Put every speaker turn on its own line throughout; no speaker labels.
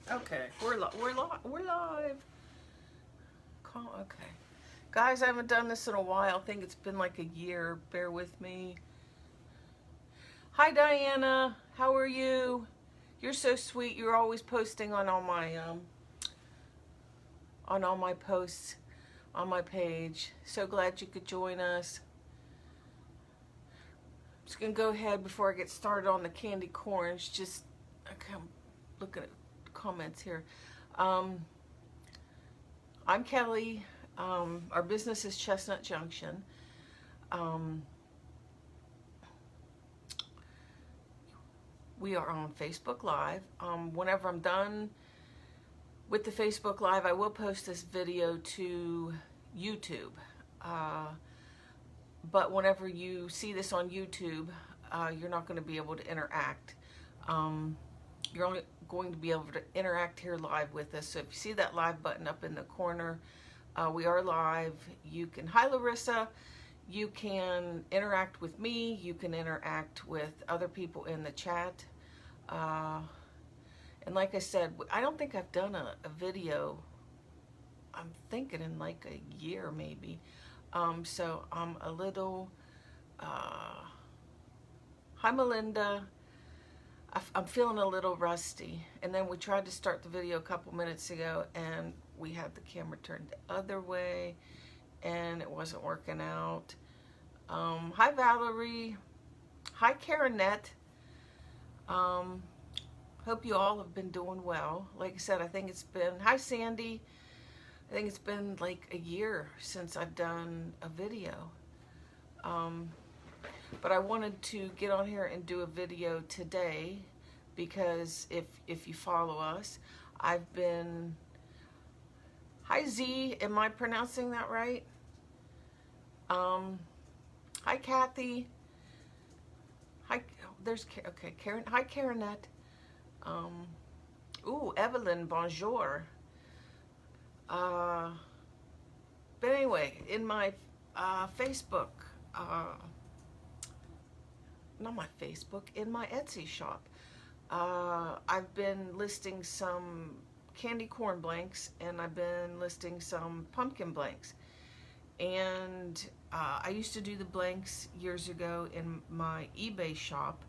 Okay, we're live. Okay, guys, I haven't done this in a while. I think it's been like a year. Bear with me. Hi, Diana. How are you? You're so sweet. You're always posting on all my posts on my page. So glad you could join us. I'm just gonna go ahead before I get started on the candy corns. Just okay, I'm looking at comments here. Um, I'm Kelly. Our business is Chestnut Junction. Um, we are on Facebook Live. Whenever I'm done with the Facebook Live, I will post this video to YouTube. Uh, but whenever you see this on YouTube, you're not going to be able to interact. You're only going to be able to interact here live with us. So if you see that live button up in the corner, we are live. You can, hi Larissa, you can interact with me. You can interact with other people in the chat. And like I said, I don't think I've done a video, I'm thinking in like a year maybe. So I'm a little, hi Melinda. I'm feeling a little rusty. And then we tried to start the video a couple minutes ago and we had the camera turned the other way and it wasn't working out. Hi Valerie. Hi Karenette. Hope you all have been doing well. Like I said, I think it's been, hi Sandy. I think it's been like a year since I've done a video. But I wanted to get on here and do a video today because if you follow us, I've been, hi Z, am I pronouncing that right? Hi Kathy. Hi, there's, okay, Karen, hi Karenette. Ooh, Evelyn, bonjour. But anyway, in my Facebook, not my Facebook, in my Etsy shop, I've been listing some candy corn blanks and I've been listing some pumpkin blanks. And I used to do the blanks years ago in my eBay shop.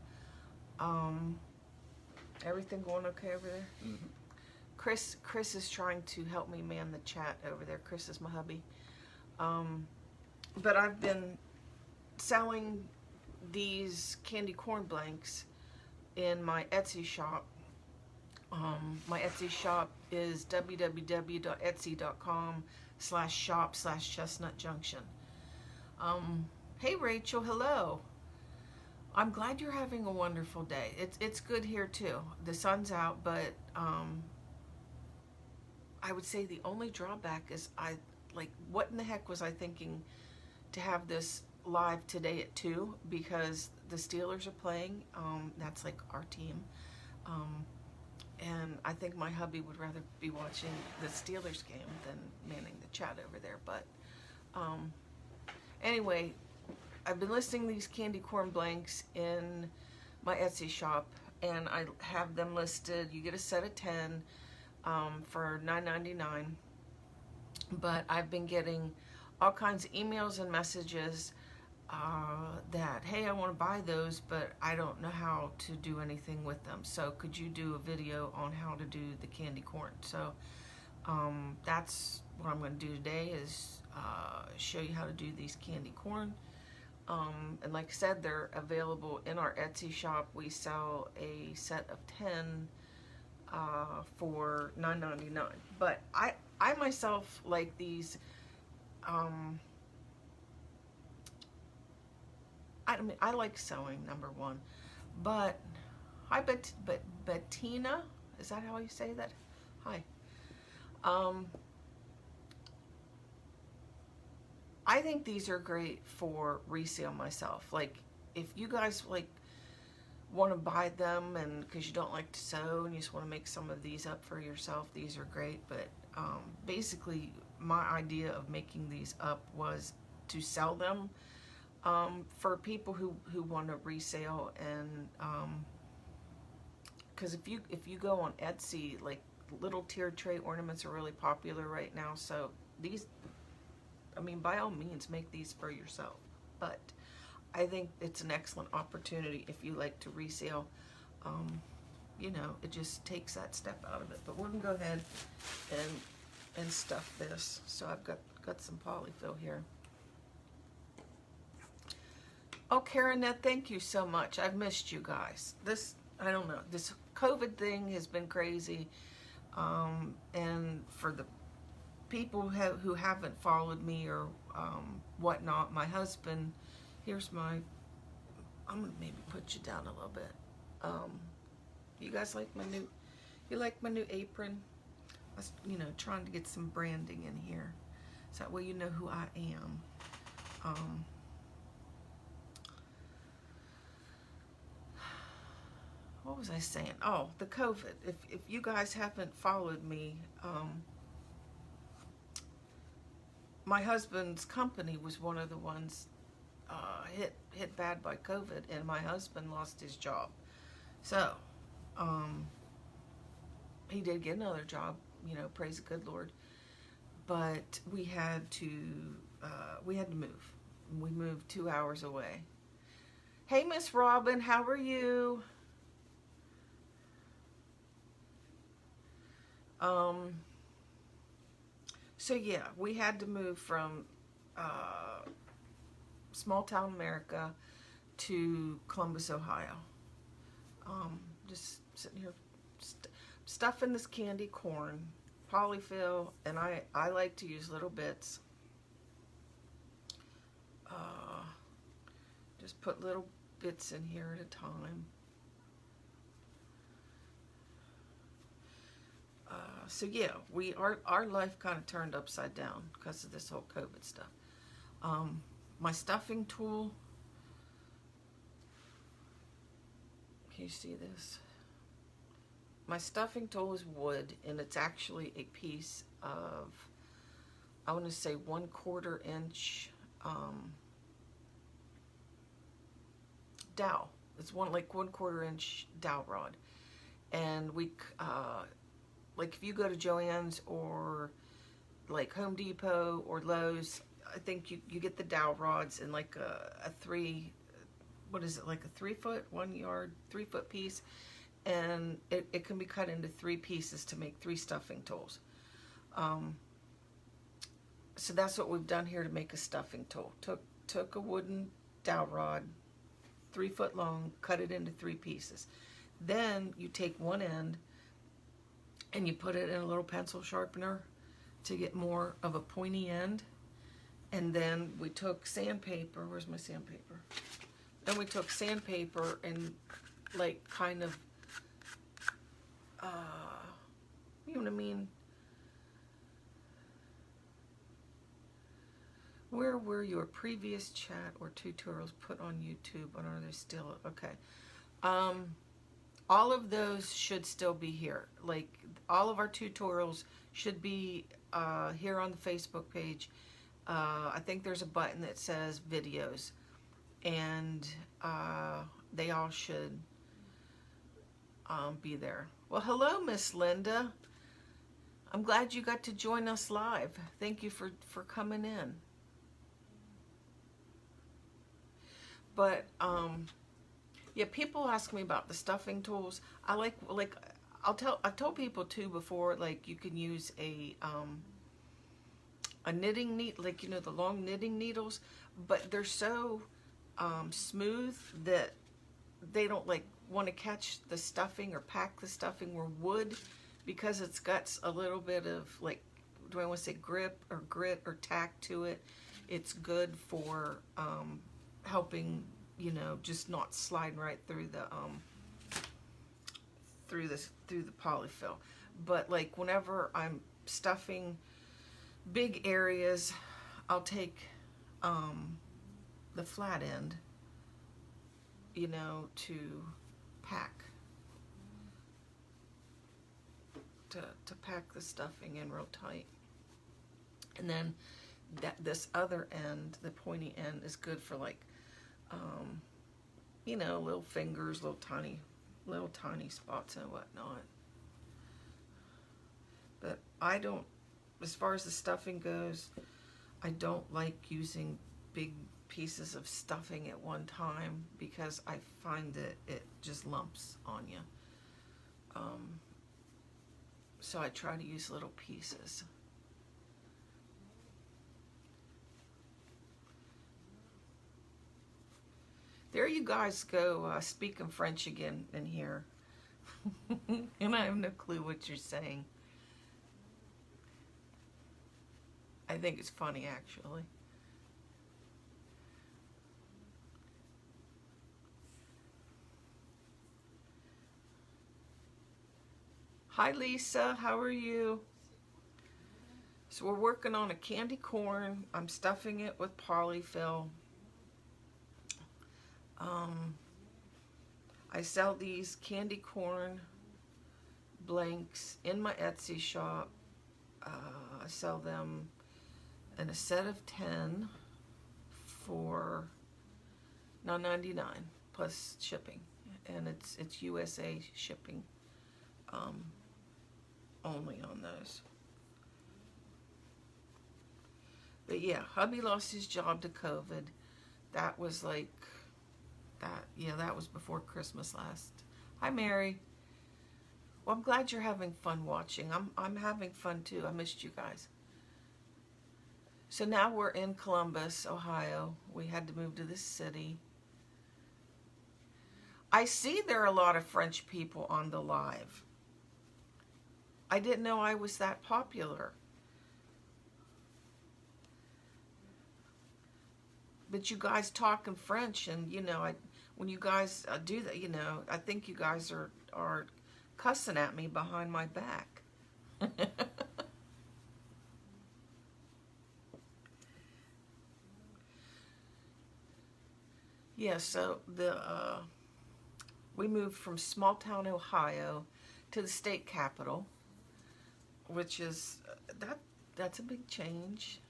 Everything going okay over there? Mm-hmm. Chris is trying to help me man the chat over there. Chris is my hubby. But I've been selling these candy corn blanks in my Etsy shop. My Etsy shop is www.etsy.com/shop/chestnutjunction. Hey Rachel, hello. I'm glad you're having a wonderful day. It's good here too. The sun's out, but I would say the only drawback is what in the heck was I thinking to have this live today at 2 because the Steelers are playing. That's like our team. And I think my hubby would rather be watching the Steelers game than manning the chat over there. But anyway, I've been listing these candy corn blanks in my Etsy shop, and I have them listed. You get a set of 10 for $9.99. But I've been getting all kinds of emails and messages that, hey, I want to buy those, but I don't know how to do anything with them. So could you do a video on how to do the candy corn? So that's what I'm going to do today is show you how to do these candy corn. And like I said, they're available in our Etsy shop. We sell a set of 10 for $9.99. But I myself like these. I mean, I like sewing, number one. But hi, Bettina, is that how you say that? Hi. I think these are great for resale myself. Like, if you guys want to buy them and because you don't like to sew and you just want to make some of these up for yourself, these are great. But basically, my idea of making these up was to sell them for people who want to resale. And because if you go on Etsy, like little tiered tray ornaments are really popular right now. So these, I mean, by all means, make these for yourself. But I think it's an excellent opportunity if you like to resale. You know, it just takes that step out of it. But we're gonna go ahead and stuff this. So I've got some polyfill here. Oh, Karenette, thank you so much. I've missed you guys. This, I don't know, this COVID thing has been crazy. And for the people who haven't followed me or whatnot, my husband, here's my, I'm gonna maybe put you down a little bit. You guys like my new, you like my new apron? I was, you know, trying to get some branding in here, so that way you know who I am. What was I saying? Oh, the COVID. If you guys haven't followed me, my husband's company was one of the ones hit bad by COVID, and my husband lost his job. So, he did get another job, you know, praise the good Lord. But we had to move. We moved 2 hours away. Hey, Miss Robin, how are you? So yeah, we had to move from small town America to Columbus, Ohio. Just sitting here stuffing this candy corn, polyfill, and I like to use little bits. Just put little bits in here at a time. So yeah, our life kind of turned upside down because of this whole COVID stuff. My stuffing tool, can you see this? My stuffing tool is wood, and it's actually a piece of, I want to say 1/4 inch dowel. It's like 1/4 inch dowel rod, and we like if you go to Joann's or like Home Depot or Lowe's, I think you get the dowel rods in like a 3, what is it, like a 3 foot, 1 yard, 3 foot piece, and it can be cut into 3 pieces to make 3 stuffing tools. So that's what we've done here to make a stuffing tool. Took a wooden dowel rod, 3 foot long, cut it into 3 pieces. Then you take one end and you put it in a little pencil sharpener to get more of a pointy end. And then we took sandpaper. Where's my sandpaper? Then we took sandpaper and like kind of, you know what I mean? Where were your previous chat or tutorials put on YouTube, and are they still? Okay. All of those should still be here. Like, all of our tutorials should be here on the Facebook page. I think there's a button that says videos, and they all should be there. Well, hello, Miss Linda. I'm glad you got to join us live. Thank you for coming in. But yeah, people ask me about the stuffing tools. I I've told people too before, like you can use a knitting needle, like, you know, the long knitting needles, but they're so smooth that they don't like want to catch the stuffing or pack the stuffing, where wood, because it's got a little bit of, like, do I want to say grip or grit or tack to it, it's good for helping, you know, just not sliding right through the through the polyfill. But like whenever I'm stuffing big areas, I'll take the flat end, you know, to pack pack the stuffing in real tight. And then this other end, the pointy end, is good for like you know, little fingers, little tiny spots and whatnot. But I don't, as far as the stuffing goes, I don't like using big pieces of stuffing at one time because I find that it just lumps on you. So I try to use little pieces. There you guys go, speaking French again in here. And I have no clue what you're saying. I think it's funny, actually. Hi, Lisa. How are you? So we're working on a candy corn. I'm stuffing it with polyfill. I sell these candy corn blanks in my Etsy shop. I sell them in a set of 10 for $9.99 plus shipping, and it's USA shipping only on those. But yeah, hubby lost his job to COVID. That was like that. Yeah, that was before Christmas last. Hi, Mary. Well, I'm glad you're having fun watching. I'm having fun too. I missed you guys. So now we're in Columbus, Ohio. We had to move to this city. I see there are a lot of French people on the live. I didn't know I was that popular. But you guys talk in French, and you know, when you guys do that, you know, I think you guys are cussing at me behind my back. Yeah, so we moved from small town Ohio to the state capital, which is that's a big change.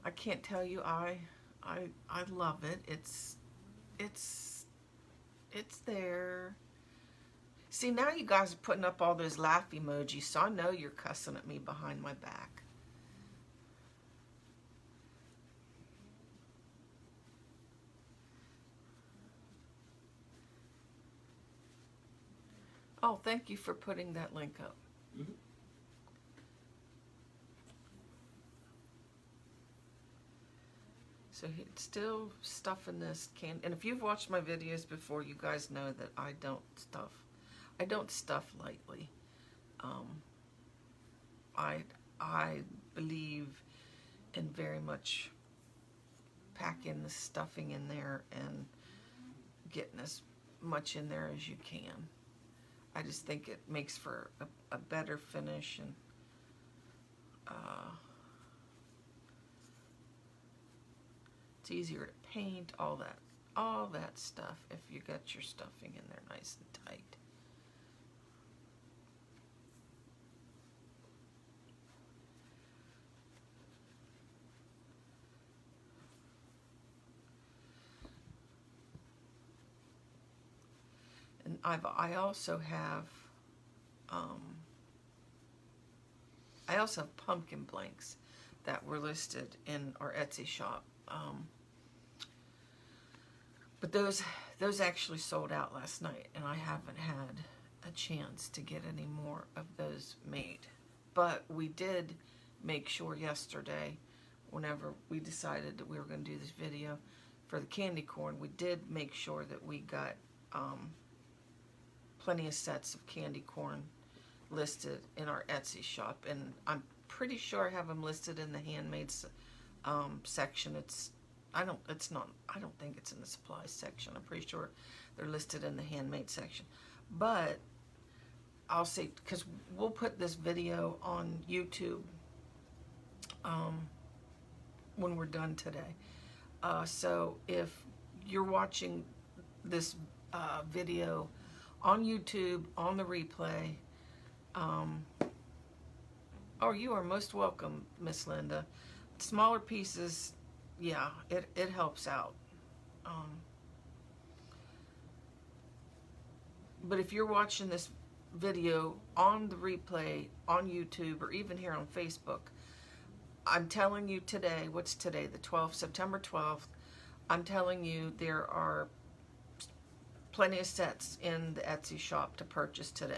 I can't tell you, I love it. It's there. See, now you guys are putting up all those laugh emojis, so I know you're cussing at me behind my back. Oh, thank you for putting that link up. Mm-hmm. So he's still stuffing this candy. And if you've watched my videos before, you guys know that I don't stuff. I don't stuff lightly. I believe in very much packing the stuffing in there and getting as much in there as you can. I just think it makes for a better finish, and it's easier to paint, all that stuff if you got your stuffing in there nice and tight. And I also have pumpkin blanks that were listed in our Etsy shop. But those actually sold out last night, and I haven't had a chance to get any more of those made. But we did make sure yesterday, whenever we decided that we were going to do this video for the candy corn, we did make sure that we got plenty of sets of candy corn listed in our Etsy shop, and I'm pretty sure I have them listed in the handmade section. I don't think it's in the supplies section. I'm pretty sure they're listed in the handmade section. But I'll say, because we'll put this video on YouTube when we're done today. So if you're watching this video on YouTube, on the replay, oh, you are most welcome, Miss Linda. Smaller pieces, yeah, it helps out. But if you're watching this video on the replay on YouTube or even here on Facebook. I'm telling you today, what's today, the 12th, September 12th, I'm telling you there are plenty of sets in the Etsy shop to purchase today.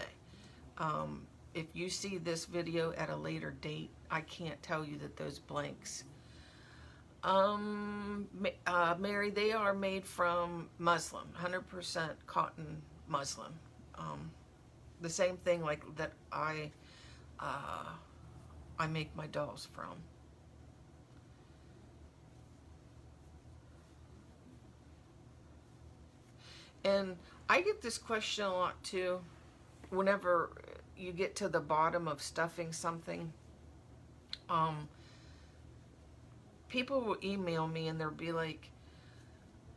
If you see this video at a later date, I can't tell you that those blanks, Mary, they are made from muslin, 100% cotton muslin. The same thing like that I make my dolls from. And I get this question a lot too, whenever you get to the bottom of stuffing something. People will email me and they'll be like,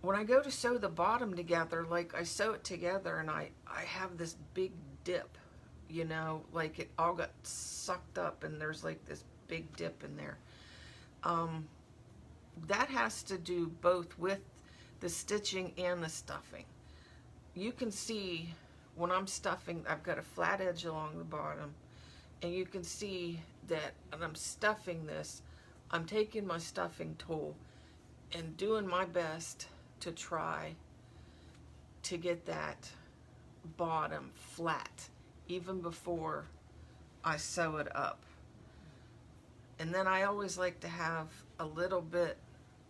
when I go to sew the bottom together, like I sew it together and I have this big dip, you know, like it all got sucked up and there's like this big dip in there. That has to do both with the stitching and the stuffing. You can see when I'm stuffing, I've got a flat edge along the bottom, and you can see that when I'm stuffing this, I'm taking my stuffing tool and doing my best to try to get that bottom flat even before I sew it up. And then I always like to have a little bit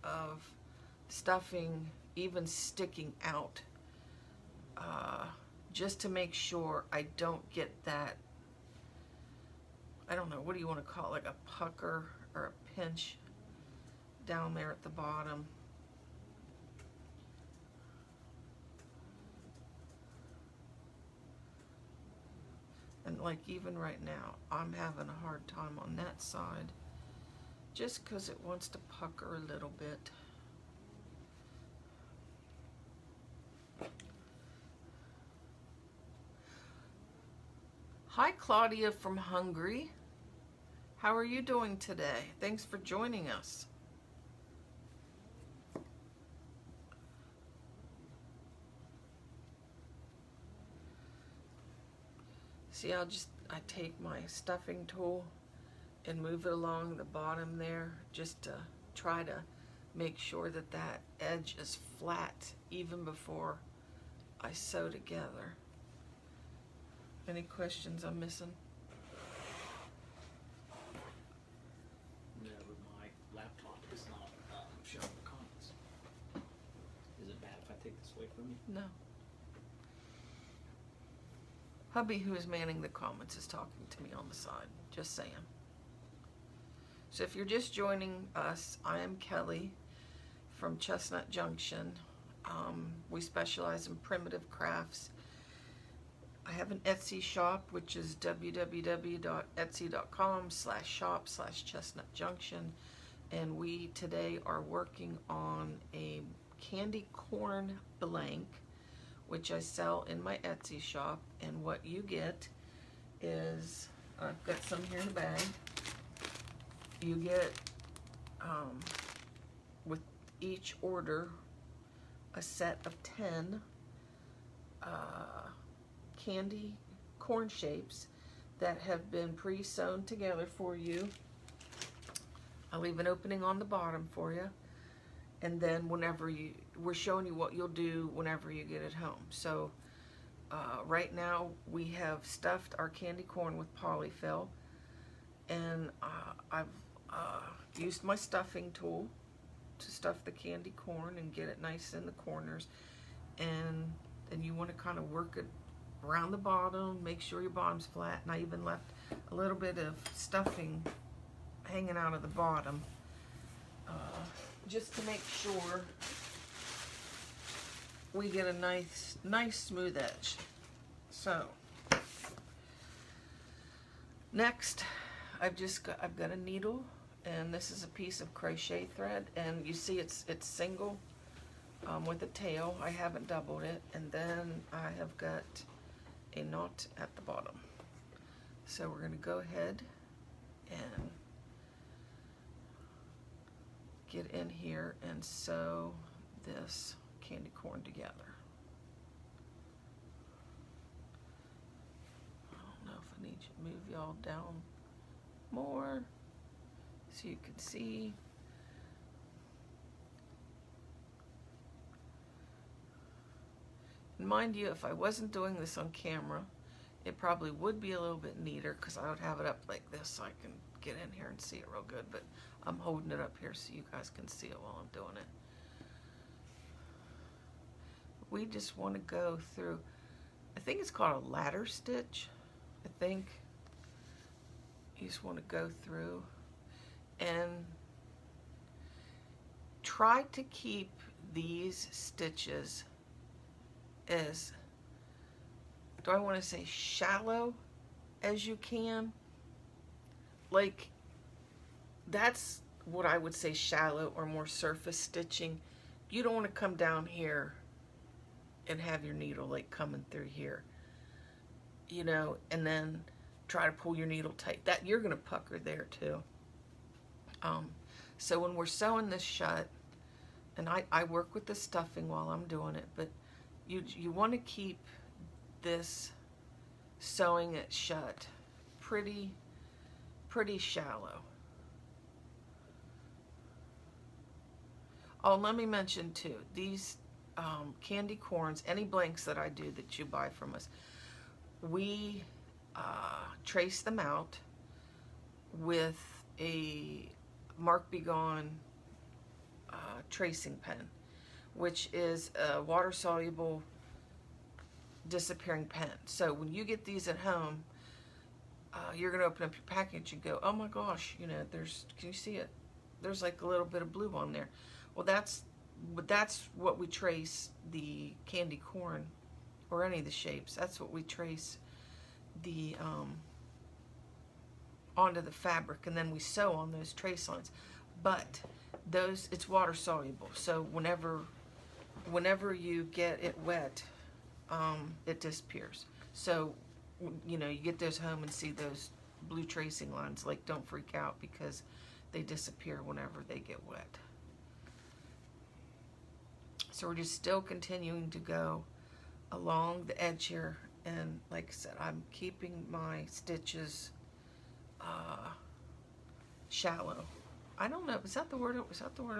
of stuffing even sticking out, just to make sure I don't get that, I don't know, what do you want to call it, like a pucker or a pinch down there at the bottom. And like even right now, I'm having a hard time on that side just because it wants to pucker a little bit. Hi Claudia from Hungary. How are you doing today? Thanks for joining us. See, I take my stuffing tool and move it along the bottom there just to try to make sure that that edge is flat even before I sew together. Any questions I'm missing?
No, my laptop is not showing the comments. Is it bad if I take this away from you?
No. Hubby, who is manning the comments, is talking to me on the side. Just saying. So if you're just joining us, I am Kelly from Chestnut Junction. We specialize in primitive crafts. I have an Etsy shop, which is www.etsy.com/shop/chestnutjunction, and we today are working on a candy corn blank, which I sell in my Etsy shop. And what you get is, I've got some here in the bag. You get, with each order, a set of 10 candy corn shapes that have been pre-sewn together for you. I'll leave an opening on the bottom for you, and then we're showing you what you'll do whenever you get it home. So right now we have stuffed our candy corn with polyfill, and I've used my stuffing tool to stuff the candy corn and get it nice in the corners, and then you want to kind of work it around the bottom, make sure your bottom's flat, and I even left a little bit of stuffing hanging out of the bottom, just to make sure we get a nice smooth edge. So next, I've got a needle, and this is a piece of crochet thread, and you see it's single with a tail. I haven't doubled it, and then I have got a knot at the bottom. So we're going to go ahead and get in here and sew this candy corn together. need to move y'all down more so you can see. And mind you, if I wasn't doing this on camera, it probably would be a little bit neater because I would have it up like this so I can get in here and see it real good, but I'm holding it up here so you guys can see it while I'm doing it. We just want to go through, I think it's called a ladder stitch, I think. You just want to go through and try to keep these stitches as, do I want to say shallow as you can? Like, that's what I would say shallow or more surface stitching. You don't want to come down here and have your needle like coming through here, you know, and then try to pull your needle tight. That you're going to pucker there too. So when we're sewing this shut, and I work with the stuffing while I'm doing it, but you want to keep this sewing it shut pretty shallow. Oh, let me mention too, these candy corns, any blanks that I do that you buy from us, we trace them out with a Mark Be Gone tracing pen, which is a water-soluble disappearing pen. So when you get these at home, you're going to open up your package and go, oh my gosh, you know, can you see it? There's like a little bit of blue on there. Well, that's what we trace the candy corn, or any of the shapes. That's what we trace the onto the fabric, and then we sew on those trace lines. But those, it's water soluble, so whenever you get it wet, it disappears. So, you know, you get those home and see those blue tracing lines, like, don't freak out because they disappear whenever they get wet. So we're just still continuing to go along the edge here, and like I said, I'm keeping my stitches shallow. I don't know, is that the word I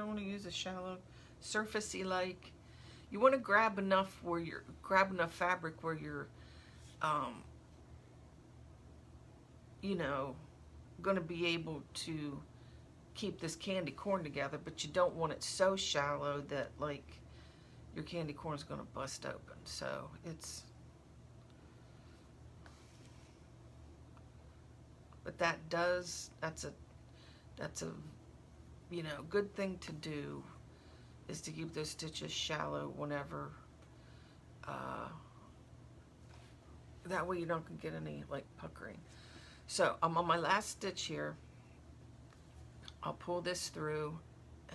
want to use, is shallow? Surfacey like. You want to grab enough fabric where you're you know, going to be able to keep this candy corn together, but you don't want it so shallow that like your candy corn is going to bust open. So but that's a you know, good thing to do, is to keep those stitches shallow whenever, that way you're not going to get any like puckering. So I'm on my last stitch here. I'll pull this through,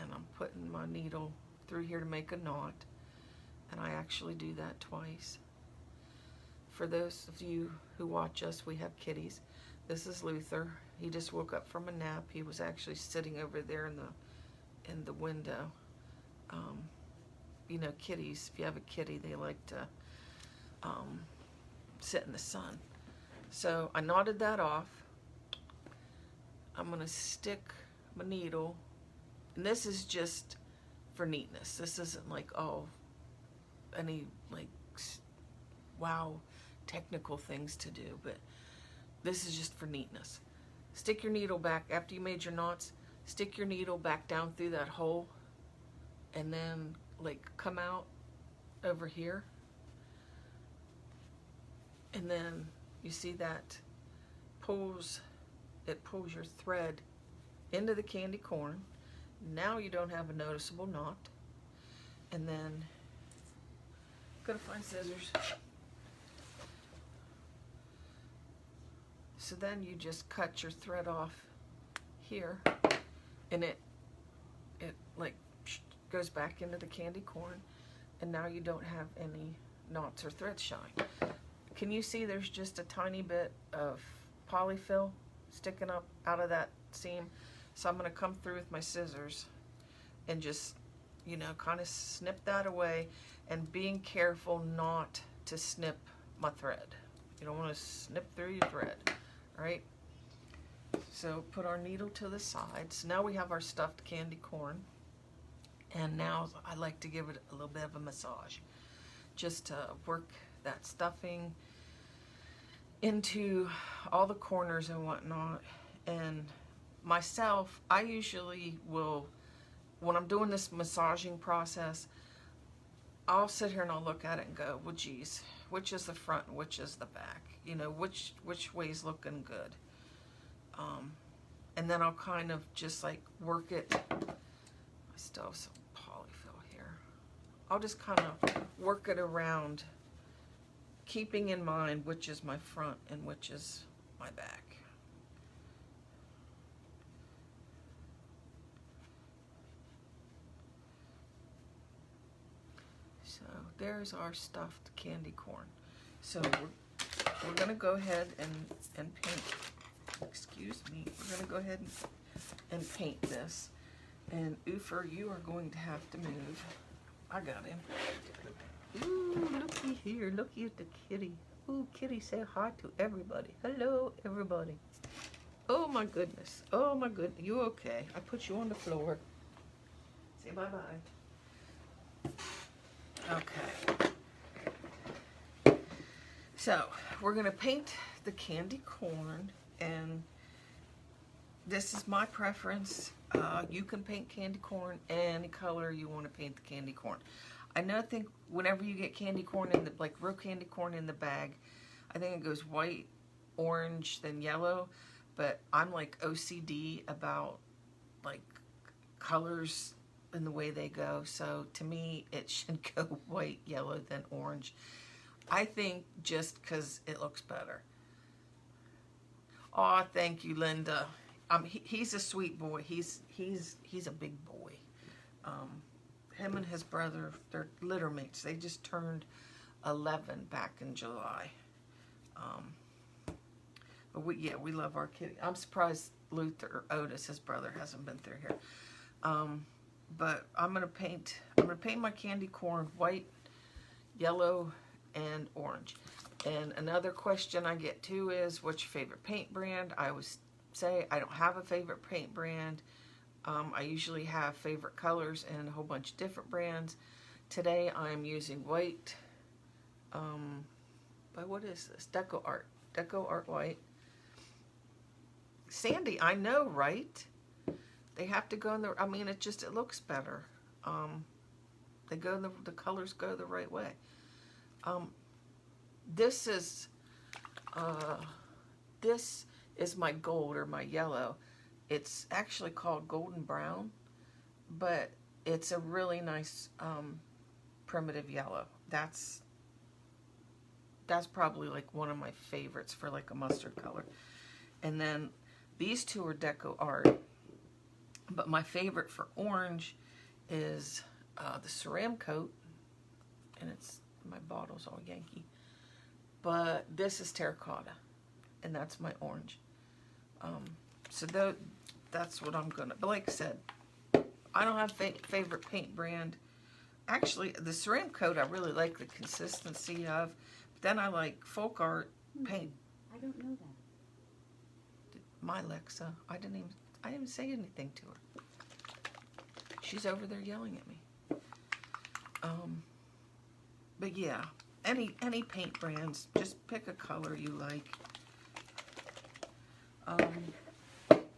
and I'm putting my needle through here to make a knot, and I actually do that twice. For those of you who watch us, we have kitties. This is Luther. He just woke up from a nap. He was actually sitting over there in the window. You know, kitties, if you have a kitty, they like to sit in the sun. So I knotted that off. I'm going to stick my needle, and this is just for neatness. This isn't like, oh, any like wow technical things to do, but this is just for neatness. Stick your needle back after you made your knots. Stick your needle back down through that hole, and then like come out over here, and then you see that it pulls your thread into the candy corn. Now you don't have a noticeable knot. And then gotta find scissors. So then you just cut your thread off here, and it like goes back into the candy corn, and now you don't have any knots or thread shine. Can you see there's just a tiny bit of polyfill sticking up out of that seam? So I'm going to come through with my scissors and just, you know, kind of snip that away, and being careful not to snip my thread. You don't want to snip through your thread, right? So put our needle to the side. So now we have our stuffed candy corn. And now I like to give it a little bit of a massage, just to work that stuffing into all the corners and whatnot. And myself, I usually will, when I'm doing this massaging process, I'll sit here and I'll look at it and go, well, geez, which is the front and which is the back? You know, which way's looking good? And then I'll kind of just like work it. I still have some polyfill here. I'll just kind of work it around, keeping in mind which is my front and which is my back. So there's our stuffed candy corn. So we're going to go ahead and paint. Excuse me. We're going to go ahead and paint this. And Oofer, you are going to have to move. I got him. Ooh, looky here. Looky at the kitty. Ooh, kitty, say hi to everybody. Hello, everybody. Oh, my goodness. Oh, my goodness. You okay? I put you on the floor. Say bye-bye. Okay. So, we're going to paint the candy corn, and this is my preference. You can paint candy corn any color you want to paint the candy corn. I think whenever you get candy corn in the, like real candy corn in the bag, I think it goes white, orange, then yellow. But I'm like OCD about like colors and the way they go. So to me, it should go white, yellow, then orange. I think just because it looks better. Oh, thank you, Linda. He's a sweet boy. He's a big boy. Him and his brother, they're litter mates. They just turned 11 back in July. But we love our kitty. I'm surprised Luther, or Otis, his brother, hasn't been through here. But I'm gonna paint my candy corn white, yellow, and orange. And another question I get too is, what's your favorite paint brand? I always say I don't have a favorite paint brand. I usually have favorite colors and a whole bunch of different brands. Today I'm using white, by what is this? Deco Art White. Sandy, I know, right? They have to go in the, I mean, it looks better. They go in the colors go the right way. This is my gold, or my yellow. It's actually called golden brown, but it's a really nice primitive yellow. That's probably like one of my favorites for like a mustard color. And then these two are Deco Art, but my favorite for orange is the Ceram Coat, and my bottle's all Yankee. But this is terracotta, and that's my orange. So that's what I'm gonna. But like I said, I don't have favorite paint brand. Actually, the Ceram Coat I really like the consistency of. But then I like folk art paint.
I don't know that.
My Alexa, I didn't even say anything to her. She's over there yelling at me. But yeah, any paint brands, just pick a color you like.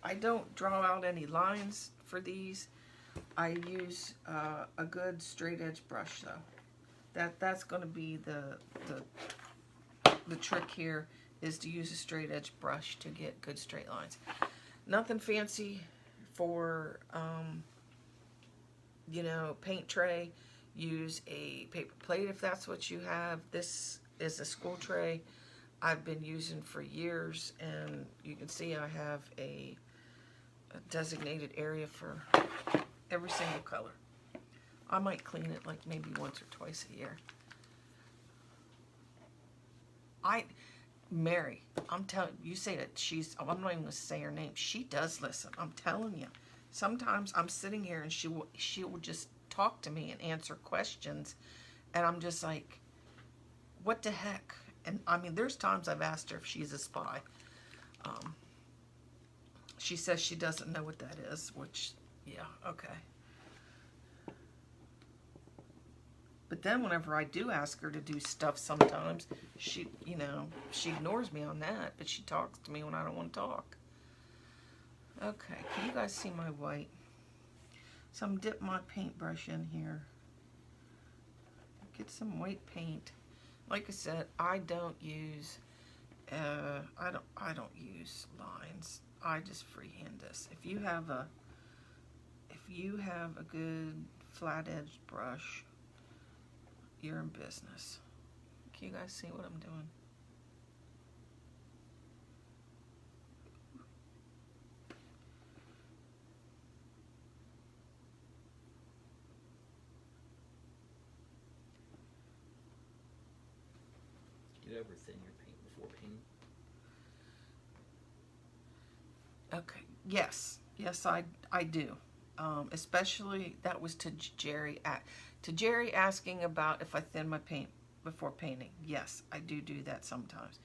I don't draw out any lines for these. I use a good straight edge brush though. That's going to be the trick here, is to use a straight edge brush to get good straight lines. Nothing fancy for paint tray. Use a paper plate if that's what you have. This is a school tray I've been using for years, and you can see I have a designated area for every single color. I might clean it like maybe once or twice a year. Mary, I'm telling you, say that I'm not even going to say her name. She does listen. I'm telling you. Sometimes I'm sitting here and she will just talk to me and answer questions, and I'm just like, what the heck? And I mean, there's times I've asked her if she's a spy. She says she doesn't know what that is, which, yeah, okay. But then whenever I do ask her to do stuff sometimes, she, you know, she ignores me on that, but she talks to me when I don't want to talk. Okay, can you guys see my white? So I'm dipping my paintbrush in here. Get some white paint. Like I said, I don't use lines. I just freehand this. If you have a good flat edged brush, you're in business. Can you guys see what I'm doing?
Get over thin your paint before painting.
Okay. Yes, I do. Especially that was to Jerry. To Jerry asking about if I thin my paint before painting. Yes, I do that sometimes.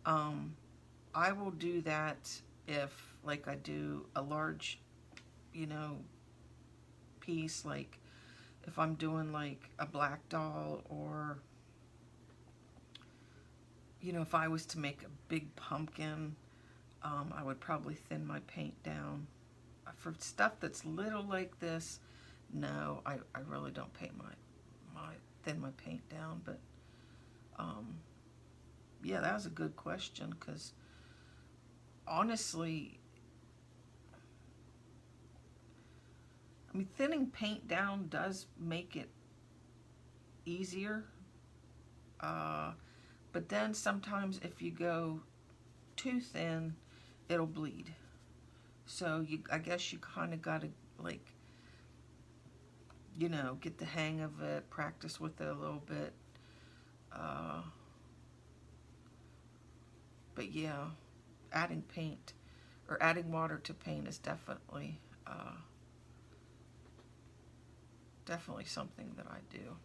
I will do that if, like, I do a large, you know, piece, like if I'm doing like a black doll, or, you know, if I was to make a big pumpkin, I would probably thin my paint down. For stuff that's little like this, no, I really don't thin my paint down. But yeah, that was a good question, because honestly, I mean, thinning paint down does make it easier, but then sometimes if you go too thin, it'll bleed. So I guess you kind of got to, like, you know, get the hang of it, practice with it a little bit. But yeah, adding paint or adding water to paint is definitely something that I do.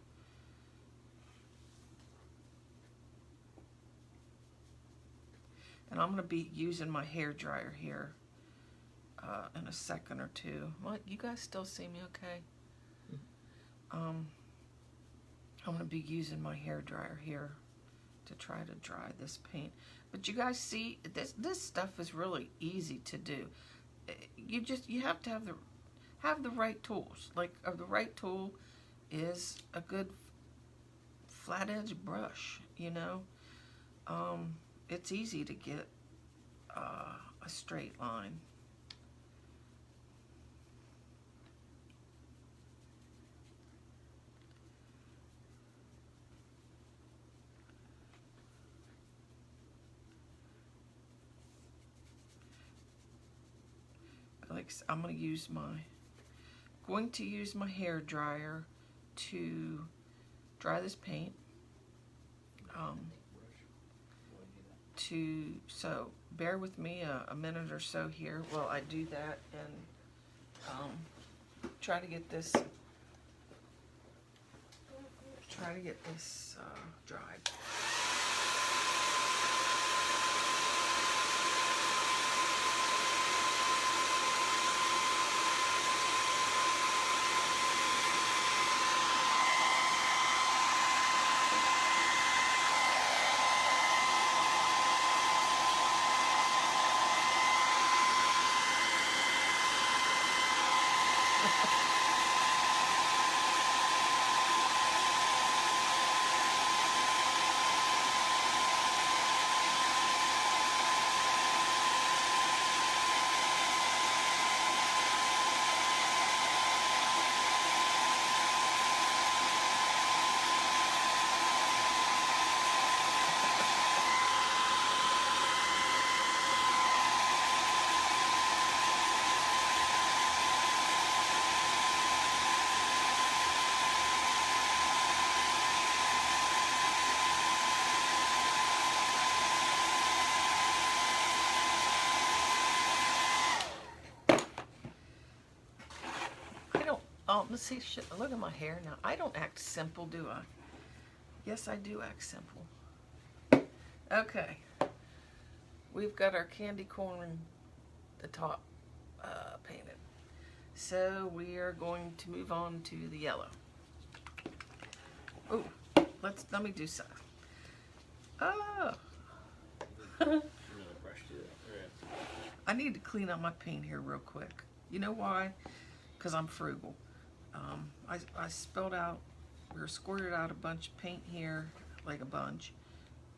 And I'm going to be using my hair dryer here in a second or two. What, you guys still see me okay? I'm going to be using my hair dryer here to try to dry this paint. But you guys see, this stuff is really easy to do. You have to have the right tools. Like, the right tool is a good flat edge brush, you know. It's easy to get a straight line. Like, I'm going to use my hair dryer to dry this paint. So bear with me a minute or so here while I do that and try to get this dried. Oh, let's see. Look at my hair now. I don't act simple, do I? Yes, I do act simple. Okay. We've got our candy corn, the top painted. So we are going to move on to the yellow. Oh, let me do some. Oh.
Another brush to that.
I need to clean up my paint here real quick. You know why? Because I'm frugal. I spilled out, or squirted out a bunch of paint here, like a bunch,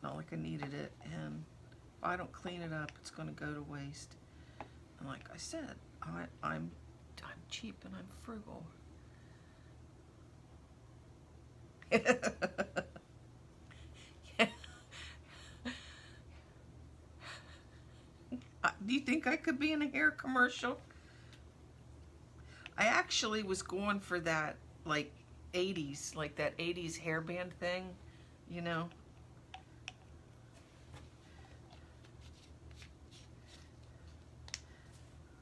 not like I needed it, and if I don't clean it up, it's going to go to waste. And like I said, I'm cheap and I'm frugal. Do you think I could be in a hair commercial? I actually was going for that, like, 80s, like that 80s hairband thing, you know?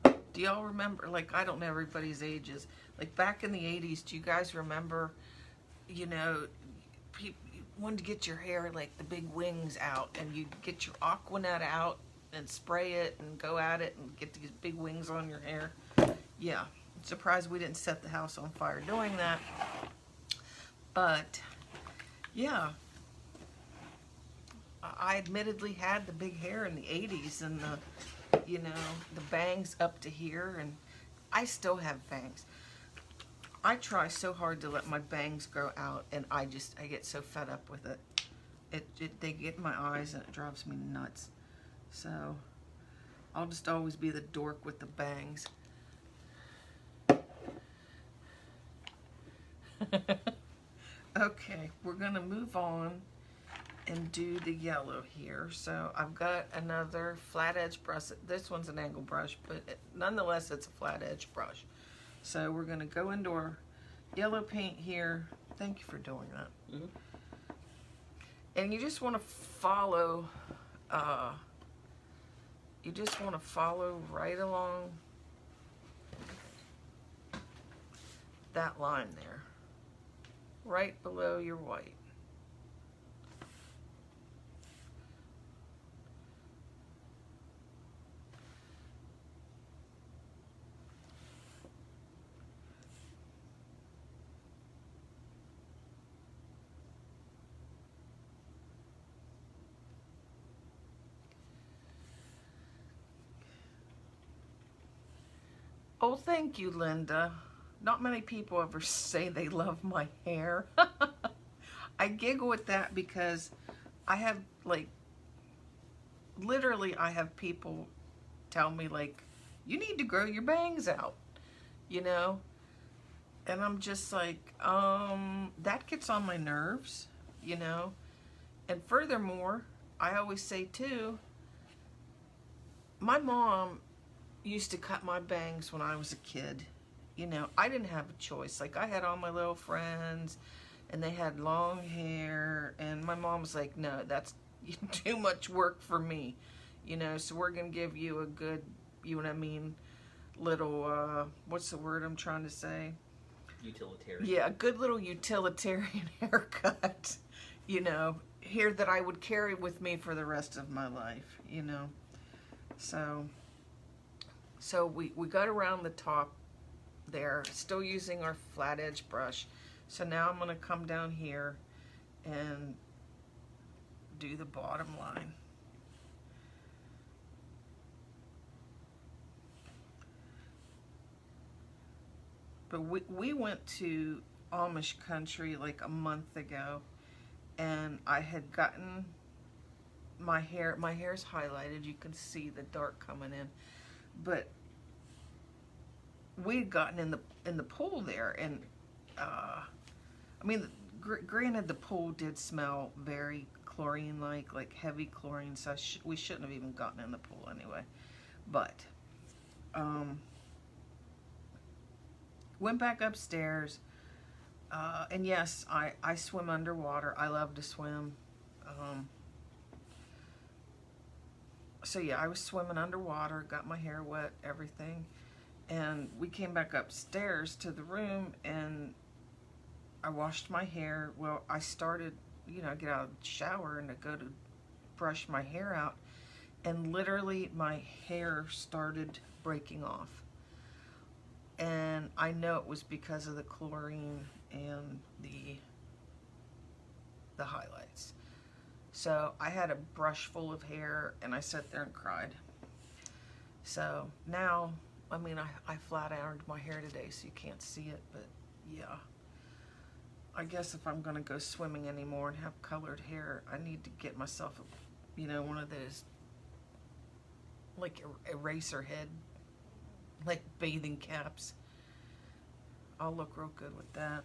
Do y'all remember, like, I don't know everybody's ages, like back in the 80s, do you guys remember, you know, you wanted to get your hair, like, the big wings out, and you'd get your Aquanet out and spray it and go at it and get these big wings on your hair? Yeah, I'm surprised we didn't set the house on fire doing that. But, yeah, I admittedly had the big hair in the 80s and the, you know, the bangs up to here, and I still have bangs. I try so hard to let my bangs grow out, and I get so fed up with it. They get in my eyes and it drives me nuts. So I'll just always be the dork with the bangs. Okay, we're gonna move on and do the yellow here. So I've got another flat edge brush. This one's an angle brush, but nonetheless it's a flat edge brush. So we're gonna go into our yellow paint here. Thank you for doing that.
Mm-hmm.
And you just want to follow right along that line there, right below your white. Oh, thank you, Linda. Not many people ever say they love my hair. I giggle at that because I have, like, literally I have people tell me, like, you need to grow your bangs out, you know? And I'm just like, that gets on my nerves, you know? And furthermore, I always say too, my mom used to cut my bangs when I was a kid. You know, I didn't have a choice. Like, I had all my little friends, and they had long hair, and my mom was like, no, that's too much work for me. You know, so we're going to give you a good, you know what I mean, little, what's the word I'm trying to say?
Utilitarian.
Yeah, a good little utilitarian haircut, you know, hair that I would carry with me for the rest of my life, you know. So we got around the top there, still using our flat edge brush. So now I'm going to come down here and do the bottom line. But we went to Amish country like a month ago, and I had gotten my hair's highlighted. You can see the dark coming in. But we'd gotten in the pool there, and I mean, granted, the pool did smell very chlorine-like, like heavy chlorine, so we shouldn't have even gotten in the pool anyway. But went back upstairs, and yes, I swim underwater. I love to swim. So yeah, I was swimming underwater, got my hair wet, everything. And we came back upstairs to the room, and I washed my hair. Well, I started, you know, I get out of the shower and I go to brush my hair out, and literally my hair started breaking off. And I know it was because of the chlorine and the highlights. So I had a brush full of hair and I sat there and cried. So now, I mean, I flat ironed my hair today so you can't see it, but yeah. I guess if I'm gonna go swimming anymore and have colored hair, I need to get myself, you know, one of those, like, eraser head, like bathing caps. I'll look real good with that.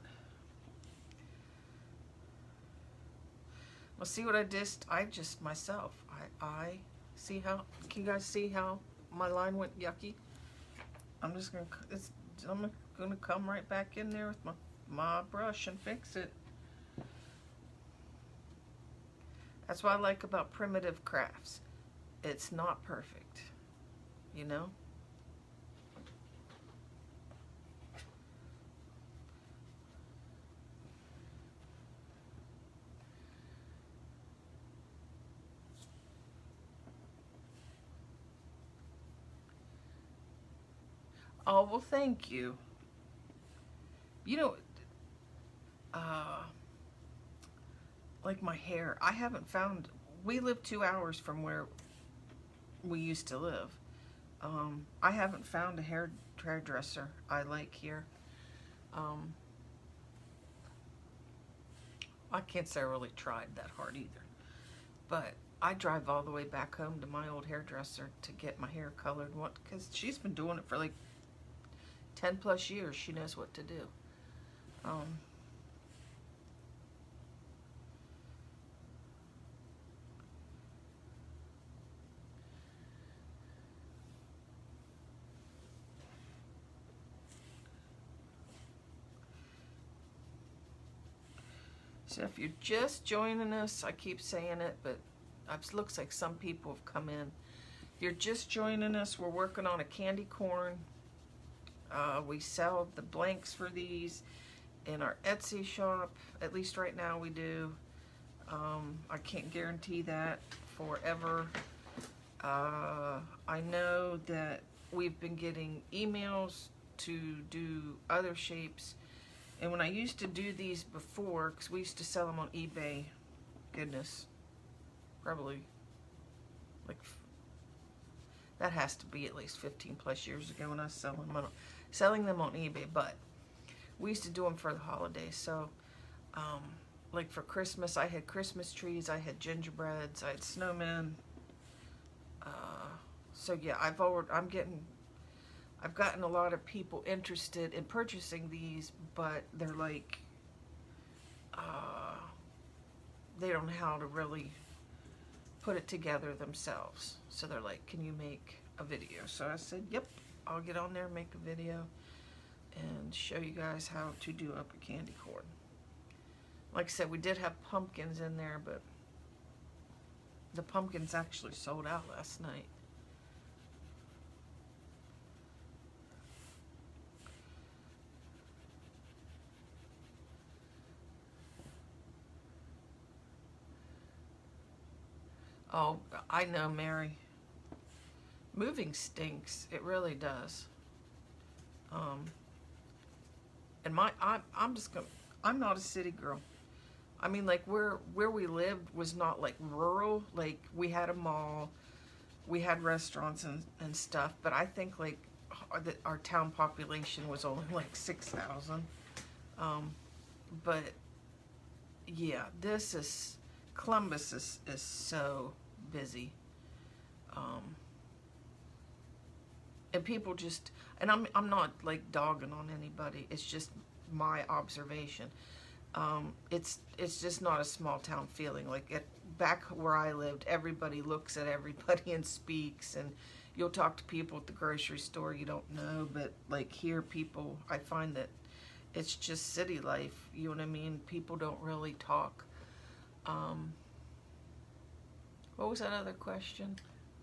Well, see what I just myself. I see how, can you guys see how my line went yucky? I'm just gonna, I'm gonna come right back in there with my brush and fix it. That's what I like about primitive crafts. It's not perfect, you know? Oh, well, thank you. You know, like my hair, I haven't found, we live 2 hours from where we used to live. I haven't found a hairdresser I like here. I can't say I really tried that hard either. But I drive all the way back home to my old hairdresser to get my hair colored, because she's been doing it for like 10 plus years. She knows what to do. So if you're just joining us, I keep saying it, but it looks like some people have come in. If you're just joining us, we're working on a candy corn. We sell the blanks for these in our Etsy shop. At least right now we do. I can't guarantee that forever. I know that we've been getting emails to do other shapes. And when I used to do these before, because we used to sell them on eBay, goodness, probably like, that has to be at least 15 plus years ago when I was selling them on eBay. But we used to do them for the holidays. So, like for Christmas, I had Christmas trees, I had gingerbreads, I had snowmen. So yeah, I've gotten a lot of people interested in purchasing these, but they're like, they don't know how to really put it together themselves. So they're like, can you make a video? So I said, yep, I'll get on there and make a video and show you guys how to do up a candy corn. Like I said, we did have pumpkins in there, but the pumpkins actually sold out last night. Oh, I know, Mary. Moving stinks. It really does. And I'm not a city girl. I mean, like, where we lived was not like rural. Like, we had a mall, we had restaurants and stuff, but I think like our town population was only like 6,000. But yeah, Columbus is so busy. And people just, and I'm not like dogging on anybody, it's just my observation. It's just not a small town feeling. Like back where I lived, everybody looks at everybody and speaks, and you'll talk to people at the grocery store you don't know, but like here, people, I find that it's just city life, you know what I mean? People don't really talk. What was that other question?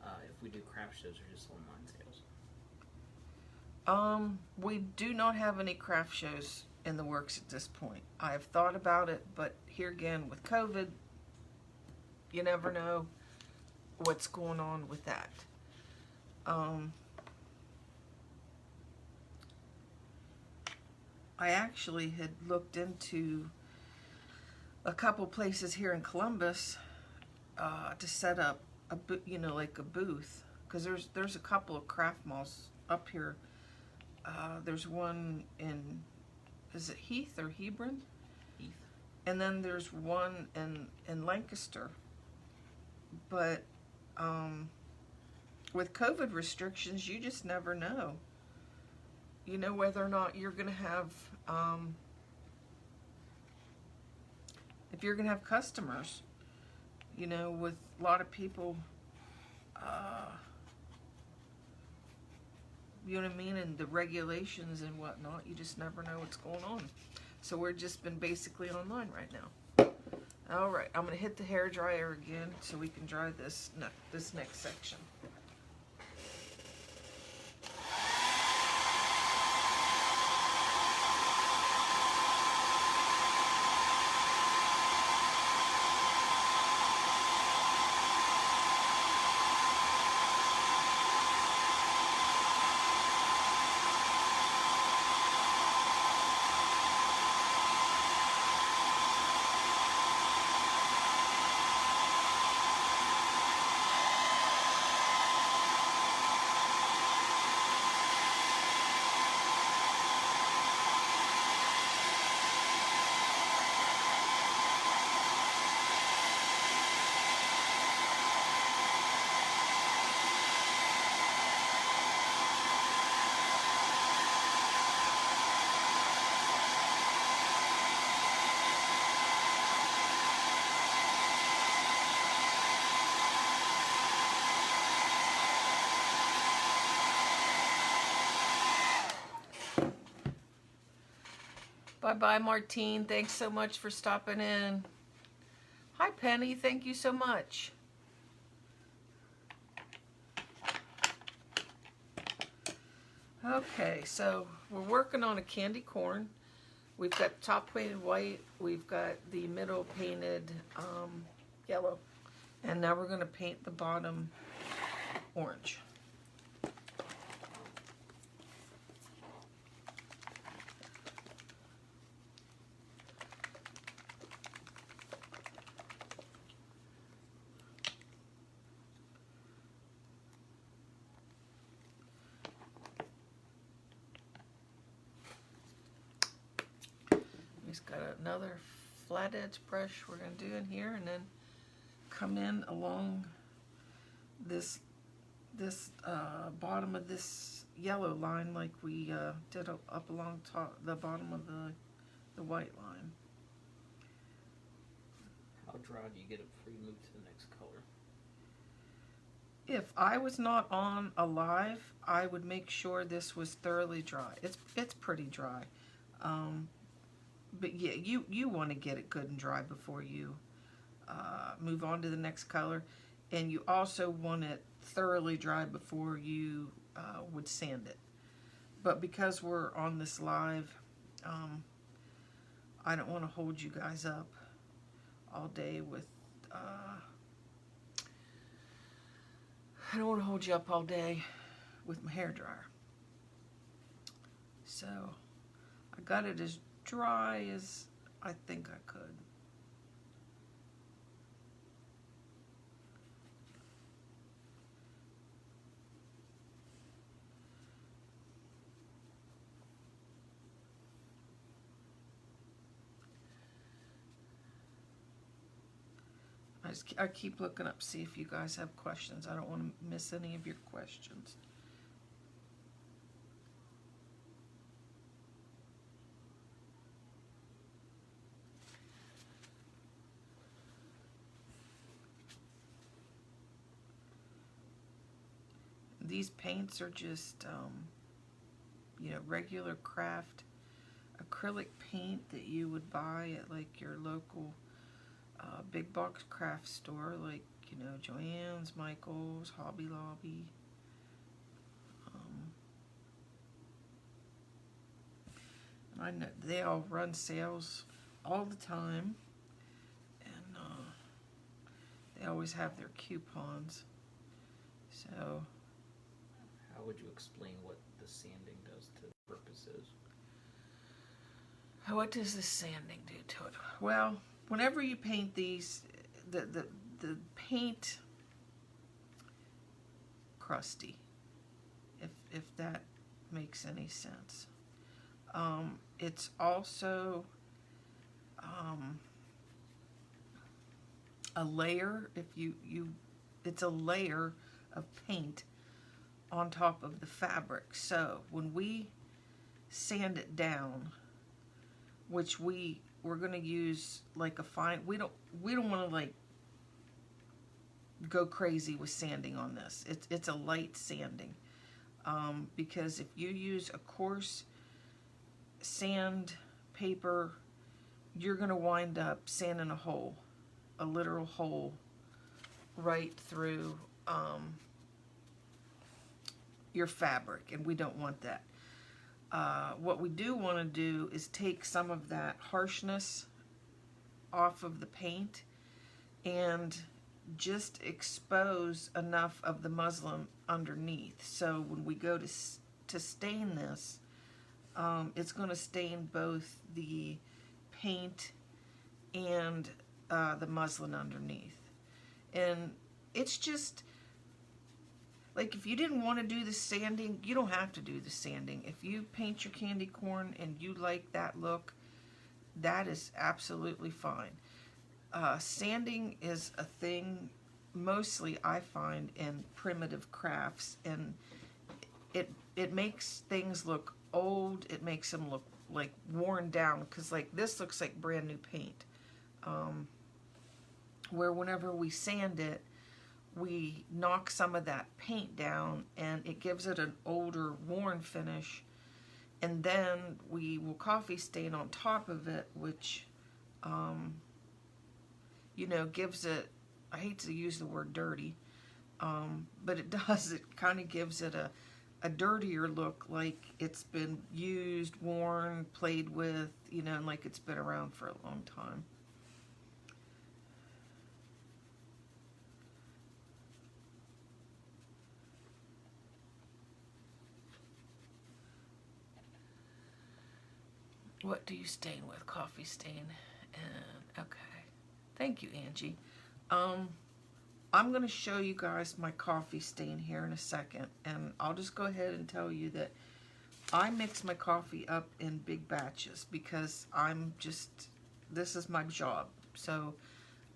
If we do craft shows or just online sales?
We do not have any craft shows in the works at this point. I've thought about it, but here again, with COVID, you never know. what's going on with that. I actually had looked into a couple places here in Columbus to set up like a booth, because there's a couple of craft malls up here. There's one in, is it Heath or Hebron?
Heath.
And then there's one in Lancaster. But with COVID restrictions, you just never know. You know whether or not you're going to have, if you're going to have customers. You know, with a lot of people, you know what I mean, and the regulations and whatnot, you just never know what's going on. So we're just been basically online right now. All right, I'm going to hit the hair dryer again so we can dry this next section. Bye-bye, Martine. Thanks so much for stopping in. Hi, Penny. Thank you so much. Okay, so we're working on a candy corn. We've got top painted white. We've got the middle painted yellow. And now we're going to paint the bottom orange. We've got another flat edge brush we're going to do in here, and then come in along this bottom of this yellow line like we did up along top the bottom of the white line.
How dry do you get it before you move to the next color?
If I was not on a live, I would make sure this was thoroughly dry. It's pretty dry. But yeah, you want to get it good and dry before you move on to the next color. And you also want it thoroughly dry before you would sand it. But because we're on this live, I don't want to hold you guys up all day with... I don't want to hold you up all day with my hair dryer. So I got it as dry as I think I could. I keep looking up, see if you guys have questions. I don't want to miss any of your questions. These paints are just, regular craft acrylic paint that you would buy at like your local big box craft store, like, Joann's, Michael's, Hobby Lobby. And I know they all run sales all the time. And They always have their coupons. So,
How would you explain what the sanding does to the purposes?
what does the sanding do to it? Well, whenever you paint these, the paint crusty, if that makes any sense. It's also a layer. If you it's a layer of paint on top of the fabric. So when we sand it down, which we're going to use like a fine, we don't want to like go crazy with sanding on this. It's a light sanding, because if you use a coarse sand paper, you're going to wind up sanding a literal hole right through your fabric, and we don't want that. What we do want to do is take some of that harshness off of the paint and just expose enough of the muslin underneath. So when we go to stain this, it's going to stain both the paint and the muslin underneath. And it's just like, if you didn't want to do the sanding, you don't have to do the sanding. If you paint your candy corn and you like that look, that is absolutely fine. Sanding is a thing mostly I find in primitive crafts, and it makes things look old. It makes them look like worn down, because like this looks like brand new paint. Where whenever we sand it, we knock some of that paint down and it gives it an older, worn finish. And then we will coffee stain on top of it, which, gives it, I hate to use the word dirty, but it does, it kind of gives it a dirtier look, like it's been used, worn, played with, and like it's been around for a long time. What do you stain with? Coffee stain. And okay. Thank you, Angie. I'm going to show you guys my coffee stain here in a second. And I'll just go ahead and tell you that I mix my coffee up in big batches because this is my job. So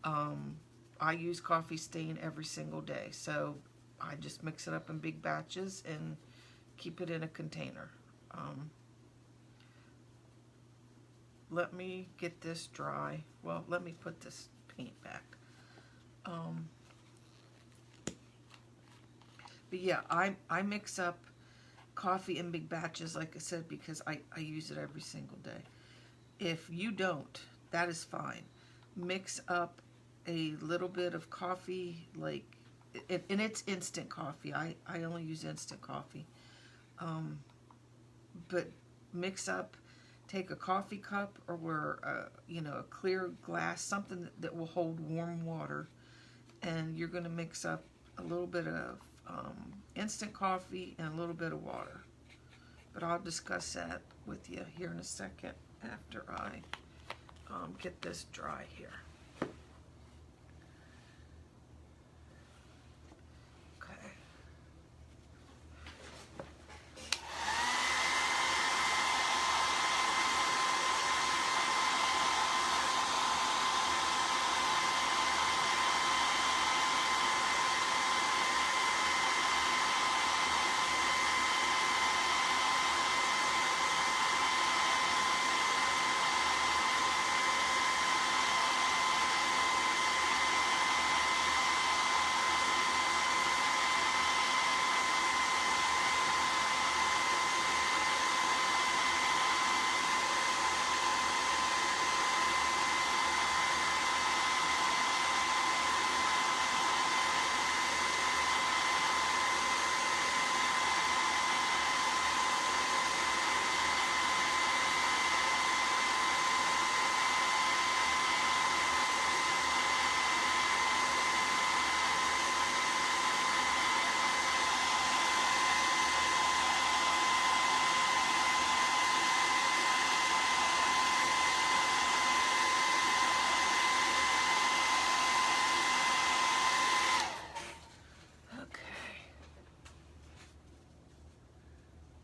I use coffee stain every single day. So I just mix it up in big batches and keep it in a container. Let me get this dry. Well, let me put this paint back. But yeah, I mix up coffee in big batches, like I said, because I use it every single day. If you don't, that is fine. Mix up a little bit of coffee, and it's instant coffee. I only use instant coffee. But mix up, take a coffee cup or a clear glass, something that will hold warm water, and you're going to mix up a little bit of instant coffee and a little bit of water. But I'll discuss that with you here in a second after I get this dry here.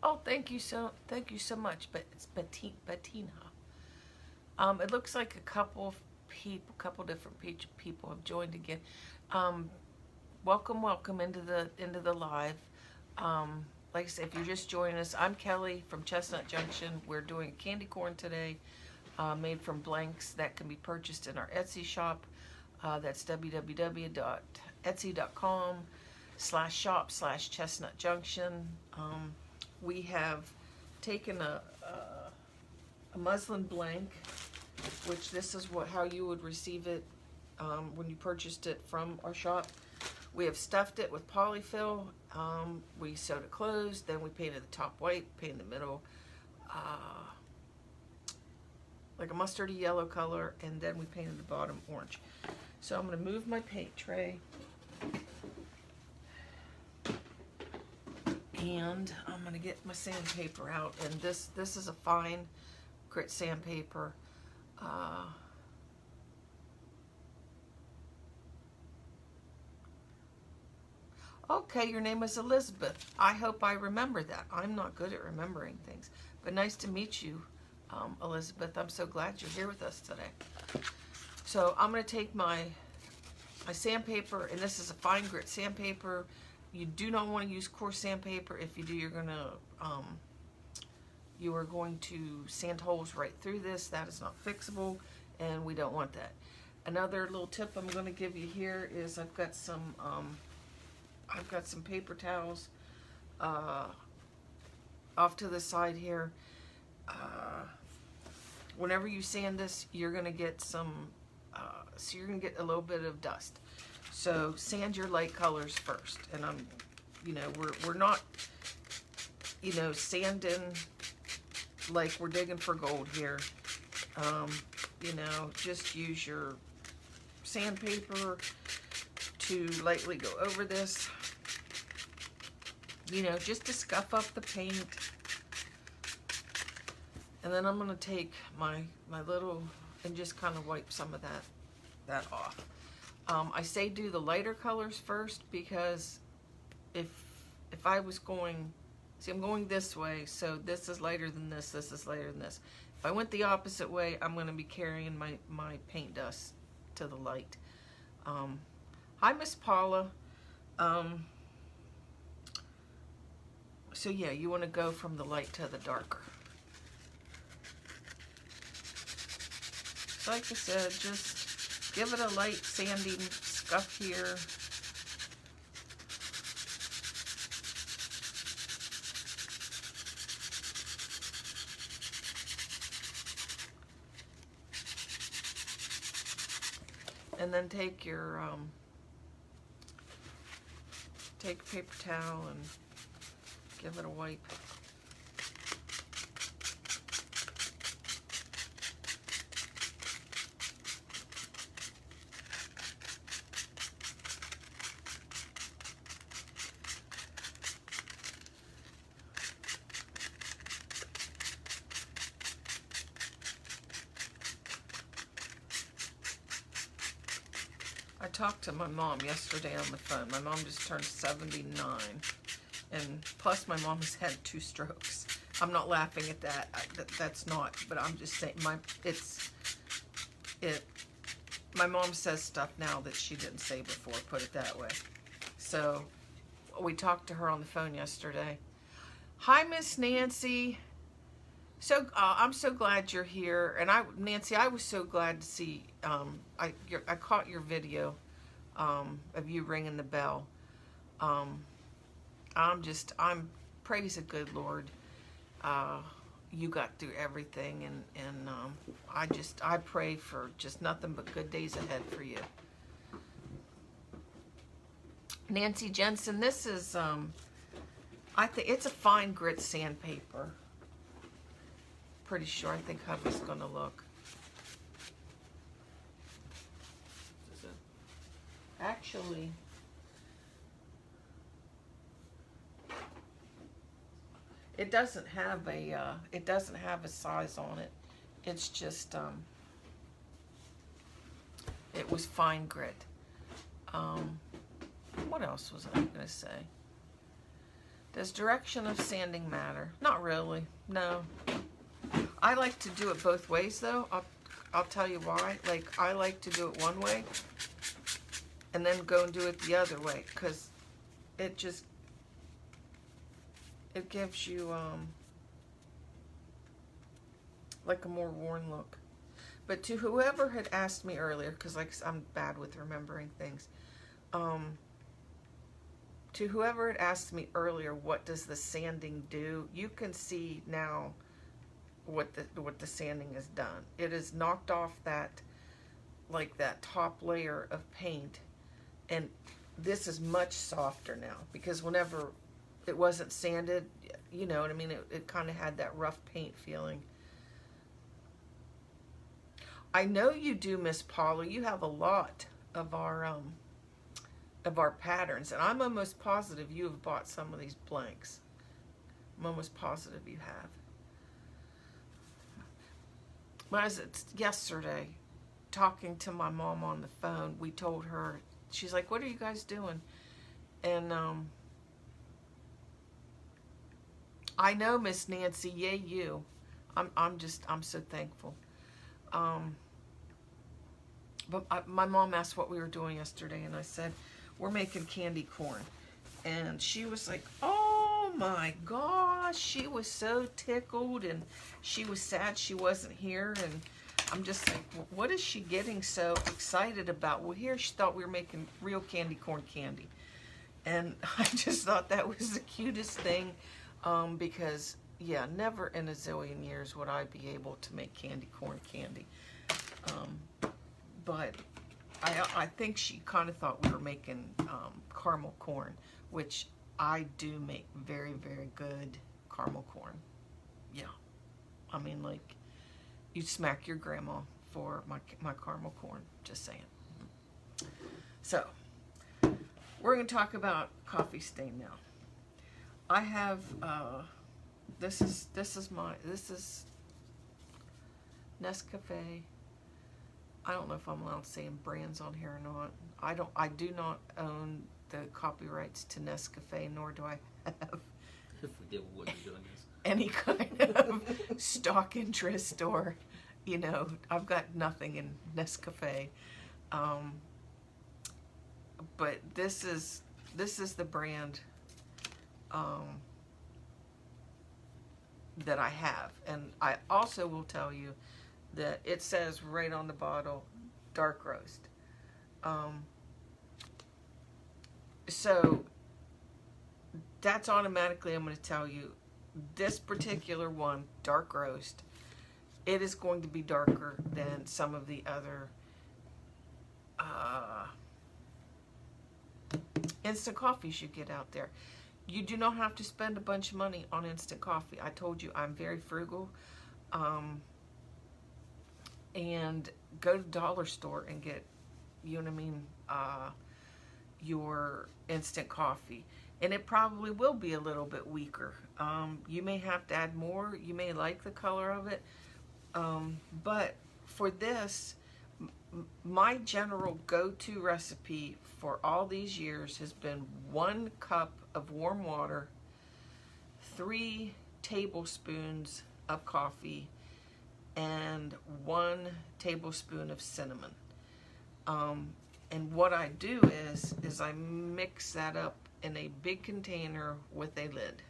Oh, thank you so much. But it's Bettina. It looks like a couple of people, different people have joined again. Welcome into the live. Like I said, if you're just joining us, I'm Kelly from Chestnut Junction. We're doing candy corn today, made from blanks that can be purchased in our Etsy shop. That's www.etsy.com/shop/Chestnut Junction. We have taken a muslin blank, which this is how you would receive it when you purchased it from our shop. We have stuffed it with polyfill. We sewed it closed. Then we painted the top white, painted the middle like a mustardy yellow color, and then we painted the bottom orange. So I'm going to move my paint tray, and I'm going to get my sandpaper out. And this is a fine grit sandpaper. Okay, your name is Elizabeth. I hope I remember that. I'm not good at remembering things. But nice to meet you, Elizabeth. I'm so glad you're here with us today. So I'm going to take my sandpaper, and this is a fine grit sandpaper. You do not want to use coarse sandpaper. If you do, you are going to sand holes right through this. That is not fixable, and we don't want that. Another little tip I'm going to give you here is I've got some paper towels off to the side here. Whenever you sand this, you're going to get you're going to get a little bit of dust. So sand your light colors first. And we're not, sanding like we're digging for gold here. Just use your sandpaper to lightly go over this, just to scuff up the paint. And then I'm going to take my little and just kind of wipe some of that off. I say do the lighter colors first, because if I was going, I'm going this way, so this is lighter than this is lighter than this. If I went the opposite way, I'm going to be carrying my paint dust to the light. Hi, Miss Paula. So yeah, you want to go from the light to the darker. So like I said, just give it a light sanding scuff here. And then take your take a paper towel and give it a wipe. I talked to my mom yesterday on the phone. My mom just turned 79, and plus my mom has had 2 strokes. I'm not laughing at that. That's not, but I'm just saying my mom says stuff now that she didn't say before, put it that way. So we talked to her on the phone yesterday. Hi, Miss Nancy. So I'm so glad you're here, and Nancy, I was so glad to see. I caught your video of you ringing the bell. I'm praise the good Lord. You got through everything, and I pray for just nothing but good days ahead for you. Nancy Jensen, this is I think it's a fine grit sandpaper. Pretty sure. I think hubby's gonna look.
Is this it?
Actually, it doesn't have a size on it. It's just it was fine grit. What else was I gonna say? Does direction of sanding matter? Not really, no. I like to do it both ways though. I'll tell you why. Like, I like to do it one way and then go and do it the other way, because it gives you like a more worn look. But to whoever had asked me earlier, because like I'm bad with remembering things, to whoever had asked me earlier, what does the sanding do? You can see now what the sanding has done. It has knocked off that top layer of paint, and this is much softer now, because whenever it wasn't sanded, you know what I mean, it kind of had that rough paint feeling. I know you do, Miss Paula. You have a lot of our patterns, and I'm almost positive you have bought some of these blanks. I'm almost positive you have. When I was yesterday talking to my mom on the phone, we told her, she's like, what are you guys doing? And I know, Miss Nancy, yay you. I'm so thankful. But my mom asked what we were doing yesterday, and I said, we're making candy corn. And she was like, oh my gosh, she was so tickled, and she was sad she wasn't here. And I'm just like, what is she getting so excited about? Well, here she thought we were making real candy corn candy. And I just thought that was the cutest thing, because, yeah, never in a zillion years would I be able to make candy corn candy. But I think she kind of thought we were making caramel corn, which I do make very, very good caramel corn. Yeah. I mean, like, you'd smack your grandma for my caramel corn, just saying. So, we're going to talk about coffee stain now. I have, this is Nescafe. I don't know if I'm allowed saying brands on here or not. I do not own the copyrights to Nescafe, nor do I have
If we did, we wouldn't be doing this.
any kind of stock interest, or, you know, I've got nothing in Nescafe. But this is the brand that I have. And I also will tell you that it says right on the bottle, dark roast. So that's automatically, I'm going to tell you, this particular one, dark roast, it is going to be darker than some of the other instant coffees you get out there. You do not have to spend a bunch of money on instant coffee. I told you I'm very frugal. And go to the dollar store and get, you know what I mean, your instant coffee. And it probably will be a little bit weaker. You may have to add more. You may like the color of it. But for this, my general go-to recipe for all these years has been 1 cup of warm water, 3 tablespoons of coffee, and 1 tablespoon of cinnamon. And what I do is I mix that up in a big container with a lid.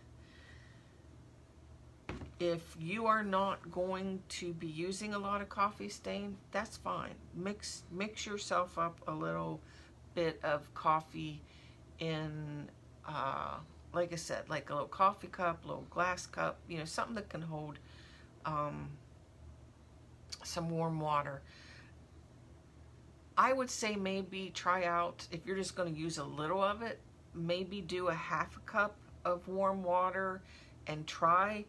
If you are not going to be using a lot of coffee stain, that's fine. Mix yourself up a little bit of coffee in, like I said, like a little coffee cup, a little glass cup, you know, something that can hold some warm water. I would say maybe try out, if you're just going to use a little of it, maybe do a half a cup of warm water and try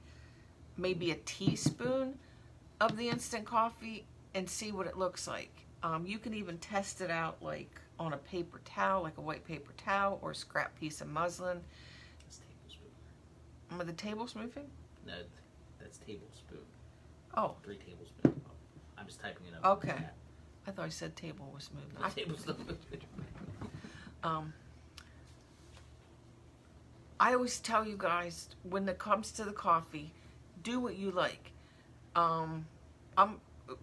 maybe a teaspoon of the instant coffee and see what it looks like. You can even test it out like on a paper towel, like a white paper towel, or a scrap piece of muslin.
That's tablespoon.
The tablespoon?
No, that's tablespoon.
Oh.
3 tablespoons. I'm just typing it up.
Okay. I thought I said table was moving.
The table's not moving.
I always tell you guys, when it comes to the coffee, do what you like. I'm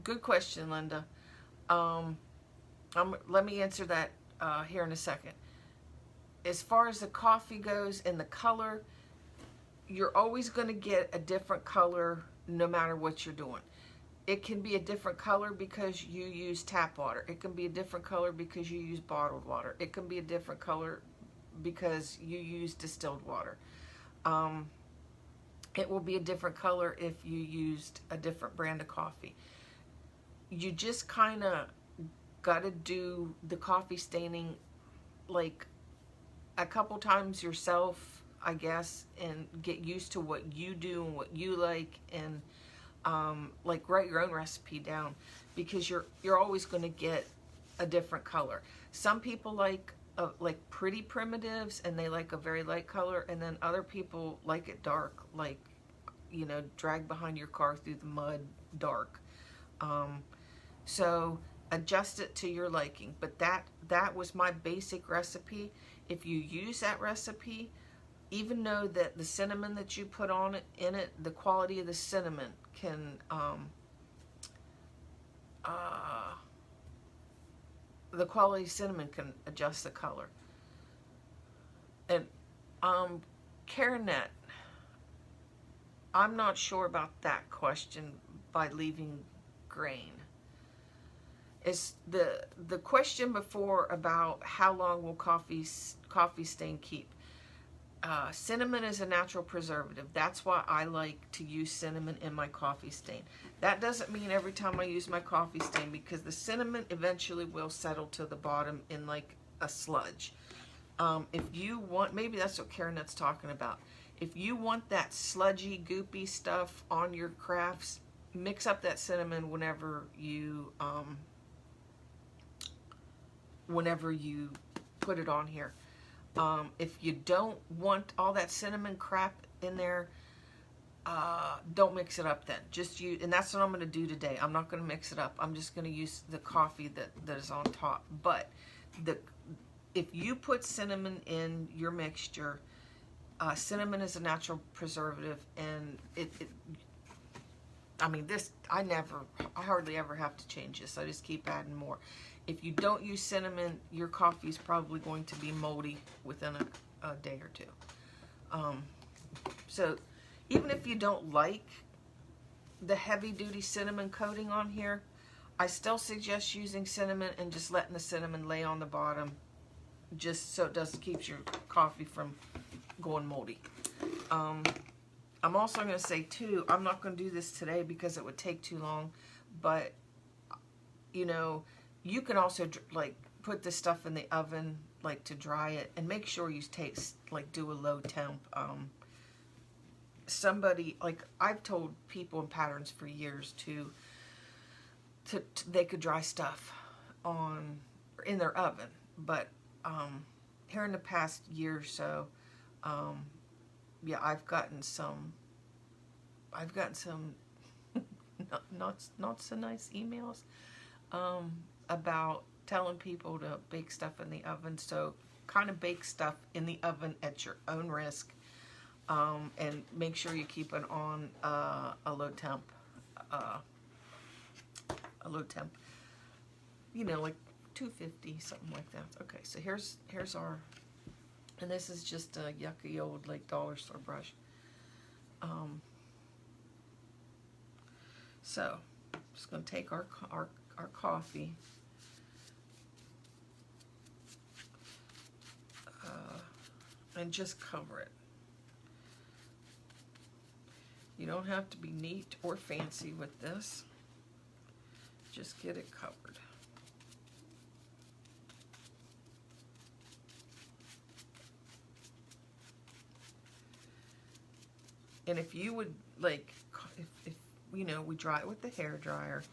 good question, Linda. Let me answer that here in a second. As far as the coffee goes and the color, you're always going to get a different color no matter what you're doing. It can be a different color because you use tap water. It can be a different color because you use bottled water. It can be a different color because you use distilled water. It will be a different color if you used a different brand of coffee. You just kind of got to do the coffee staining like a couple times yourself, I guess, and get used to what you do and what you like, and like write your own recipe down, because you're always going to get a different color. Some people like pretty primitives and they like a very light color, and then other people like it dark, like, you know, drag behind your car through the mud dark. So adjust it to your liking. But that was my basic recipe. If you use that recipe, even know that the cinnamon that you put on it, in it, the quality of the cinnamon can the quality of cinnamon can adjust the color. And Karanet, I'm not sure about that question by leaving grain. Is the question before about how long will coffee stain keep? Cinnamon is a natural preservative. That's why I like to use cinnamon in my coffee stain. That doesn't mean every time I use my coffee stain, because the cinnamon eventually will settle to the bottom in like a sludge. If you want, maybe that's what Karenet's talking about. If you want that sludgy, goopy stuff on your crafts, mix up that cinnamon whenever you put it on here. If you don't want all that cinnamon crap in there, don't mix it up then. Just use, and that's what I'm going to do today. I'm not going to mix it up. I'm just going to use the coffee that is on top. But if you put cinnamon in your mixture, cinnamon is a natural preservative, and I mean, I hardly ever have to change this. I just keep adding more. If you don't use cinnamon, your coffee is probably going to be moldy within a day or two. So even if you don't like the heavy-duty cinnamon coating on here, I still suggest using cinnamon and just letting the cinnamon lay on the bottom, just so it keeps your coffee from going moldy. I'm also going to say too, I'm not going to do this today because it would take too long, but you know, you can also like put this stuff in the oven, like to dry it, and make sure you do a low temp. Somebody, like I've told people in patterns for years to they could dry stuff in their oven, but here in the past year or so, yeah, I've gotten some not so nice emails about telling people to bake stuff in the oven. So kind of bake stuff in the oven at your own risk, and make sure you keep it on a low temp, you know, like 250, something like that. Okay, so here's our, and this is just a yucky old like dollar store brush. So I'm just going to take our coffee, and just cover it. You don't have to be neat or fancy with this. Just get it covered. And if you would like, if you know, we dry it with the hair dryer,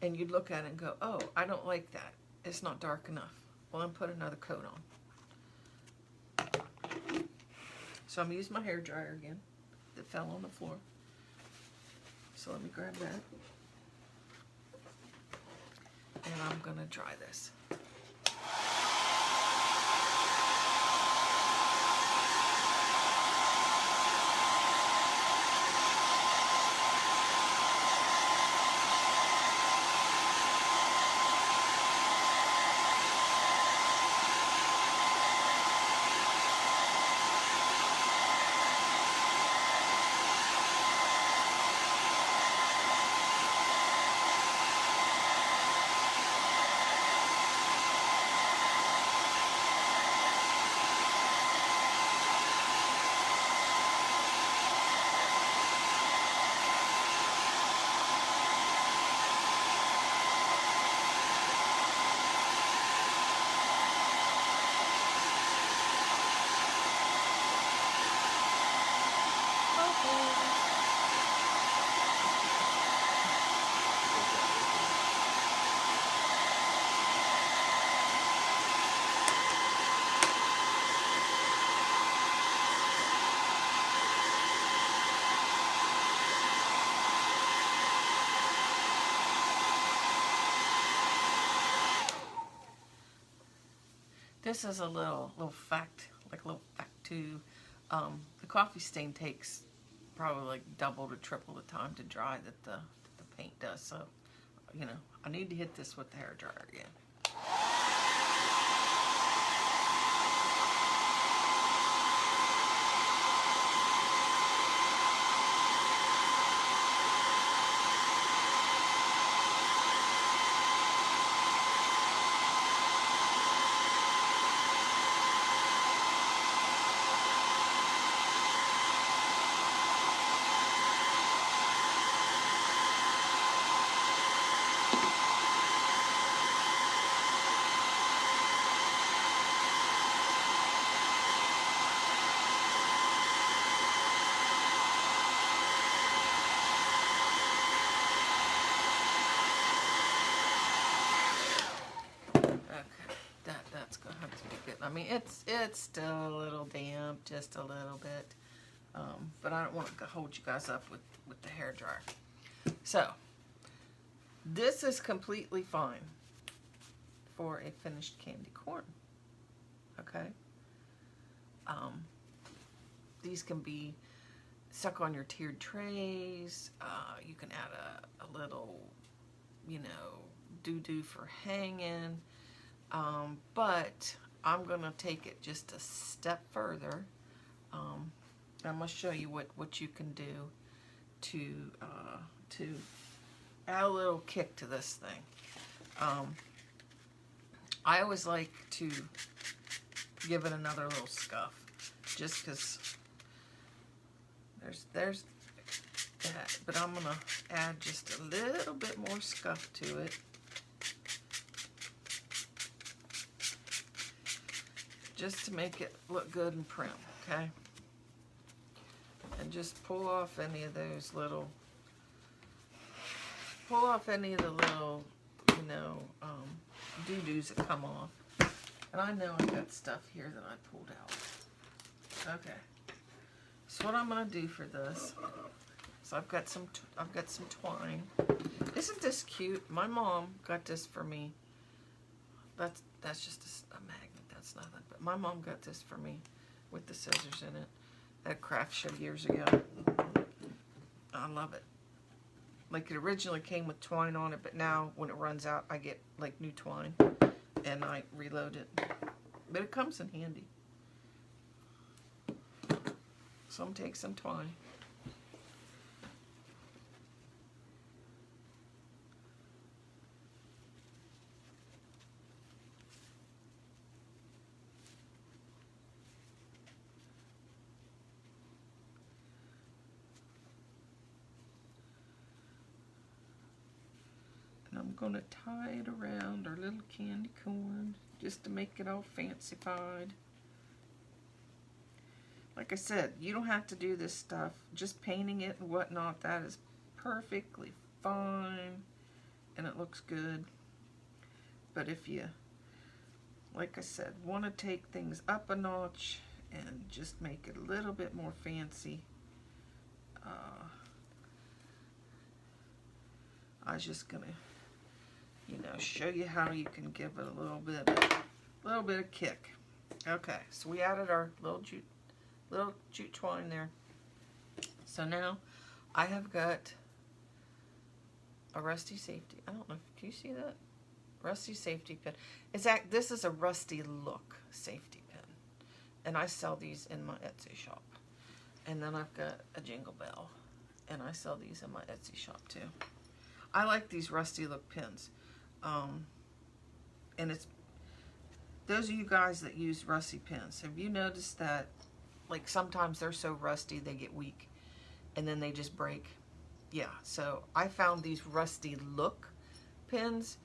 and you'd look at it and go, oh, I don't like that. It's not dark enough. Well, I'm put another coat on. So I'm going to use my hair dryer again that fell on the floor. So let me grab that. And I'm going to dry this. this is a little fact, like a little fact too. The coffee stain takes probably like double to triple the time to dry that the paint does. So, you know, I need to hit this with the hairdryer again. I mean, it's still a little damp, just a little bit, but I don't want to hold you guys up with the hairdryer. So, this is completely fine for a finished candy corn. Okay? These can be stuck on your tiered trays. You can add a little, you know, doo-doo for hanging. But I'm going to take it just a step further. I'm going to show you what you can do to add a little kick to this thing. I always like to give it another little scuff, just because there's that. But I'm going to add just a little bit more scuff to it. Just to make it look good and prim, okay? And just pull off any of the little, you know, doo-doos that come off. And I know I've got stuff here that I pulled out. Okay. So what I'm gonna do for this, so I've got some twine. Isn't this cute? My mom got this for me. That's just a magnet. That's nothing. But my mom got this for me with the scissors in it at a craft show years ago. I love it. Like, it originally came with twine on it, but now when it runs out, I get like new twine and I reload it. But it comes in handy. So I'm gonna take some twine. I'm going to tie it around our little candy corn just to make it all fancified. Like I said, you don't have to do this stuff. Just painting it and whatnot, that is perfectly fine and it looks good. But if you, like I said, want to take things up a notch and just make it a little bit more fancy, I was just going to, you know, show you how you can give it a little bit of kick. Okay, so we added our little jute twine there. So now I have got a rusty safety. I don't know, can you see that? Rusty safety pin. This is a rusty look safety pin, and I sell these in my Etsy shop. And then I've got a jingle bell, and I sell these in my Etsy shop too. I like these rusty look pins. And it's those of you guys that use rusty pins, have you noticed that, like, sometimes they're so rusty they get weak and then they just break? Yeah, so I found these rusty look pins,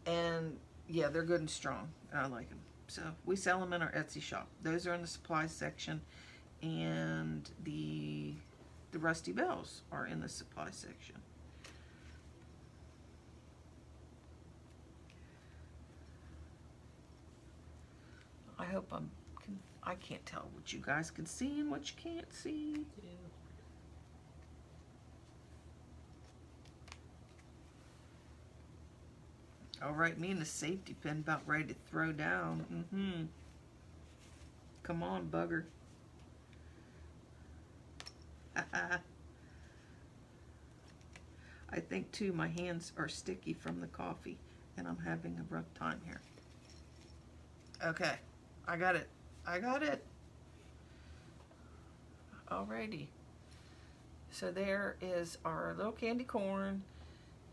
and yeah, they're good and strong and I like them. So we sell them in our Etsy shop. Those are in the supplies section, and the rusty bells are in the supplies section. I hope I can't tell what you guys can see and what you can't see. All right, me and the safety pin about ready to throw down. Come on, bugger. I think too my hands are sticky from the coffee and I'm having a rough time here. Okay, I got it. I got it. Alrighty. So there is our little candy corn,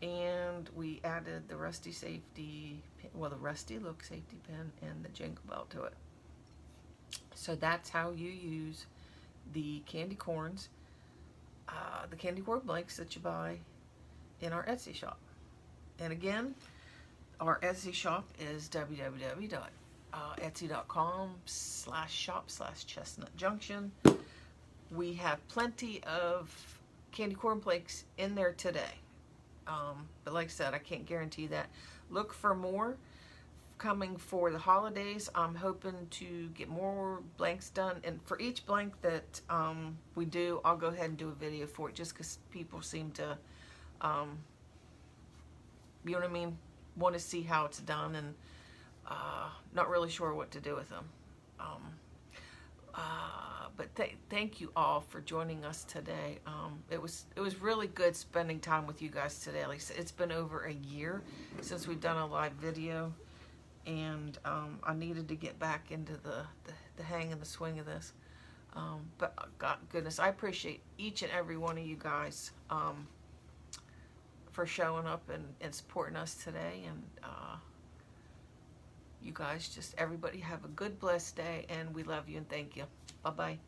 and we added the rusty safety pin, well, the rusty look safety pin and the jingle bell to it. So that's how you use the candy corns, the candy corn blanks that you buy in our Etsy shop. And again, our Etsy shop is www.etsy.com/shop/Chestnut Junction. We have plenty of candy corn flakes in there today. But like I said, I can't guarantee that. Look for more coming for the holidays. I'm hoping to get more blanks done. And for each blank that we do, I'll go ahead and do a video for it just because people seem to, you know what I mean, want to see how it's done and not really sure what to do with them. But thank you all for joining us today. It was really good spending time with you guys today. Like I said, it's been over a year since we've done a live video, and I needed to get back into the hang and the swing of this. But God goodness, I appreciate each and every one of you guys for showing up and supporting us today. And you guys, just everybody have a good, blessed day, and we love you and thank you. Bye-bye.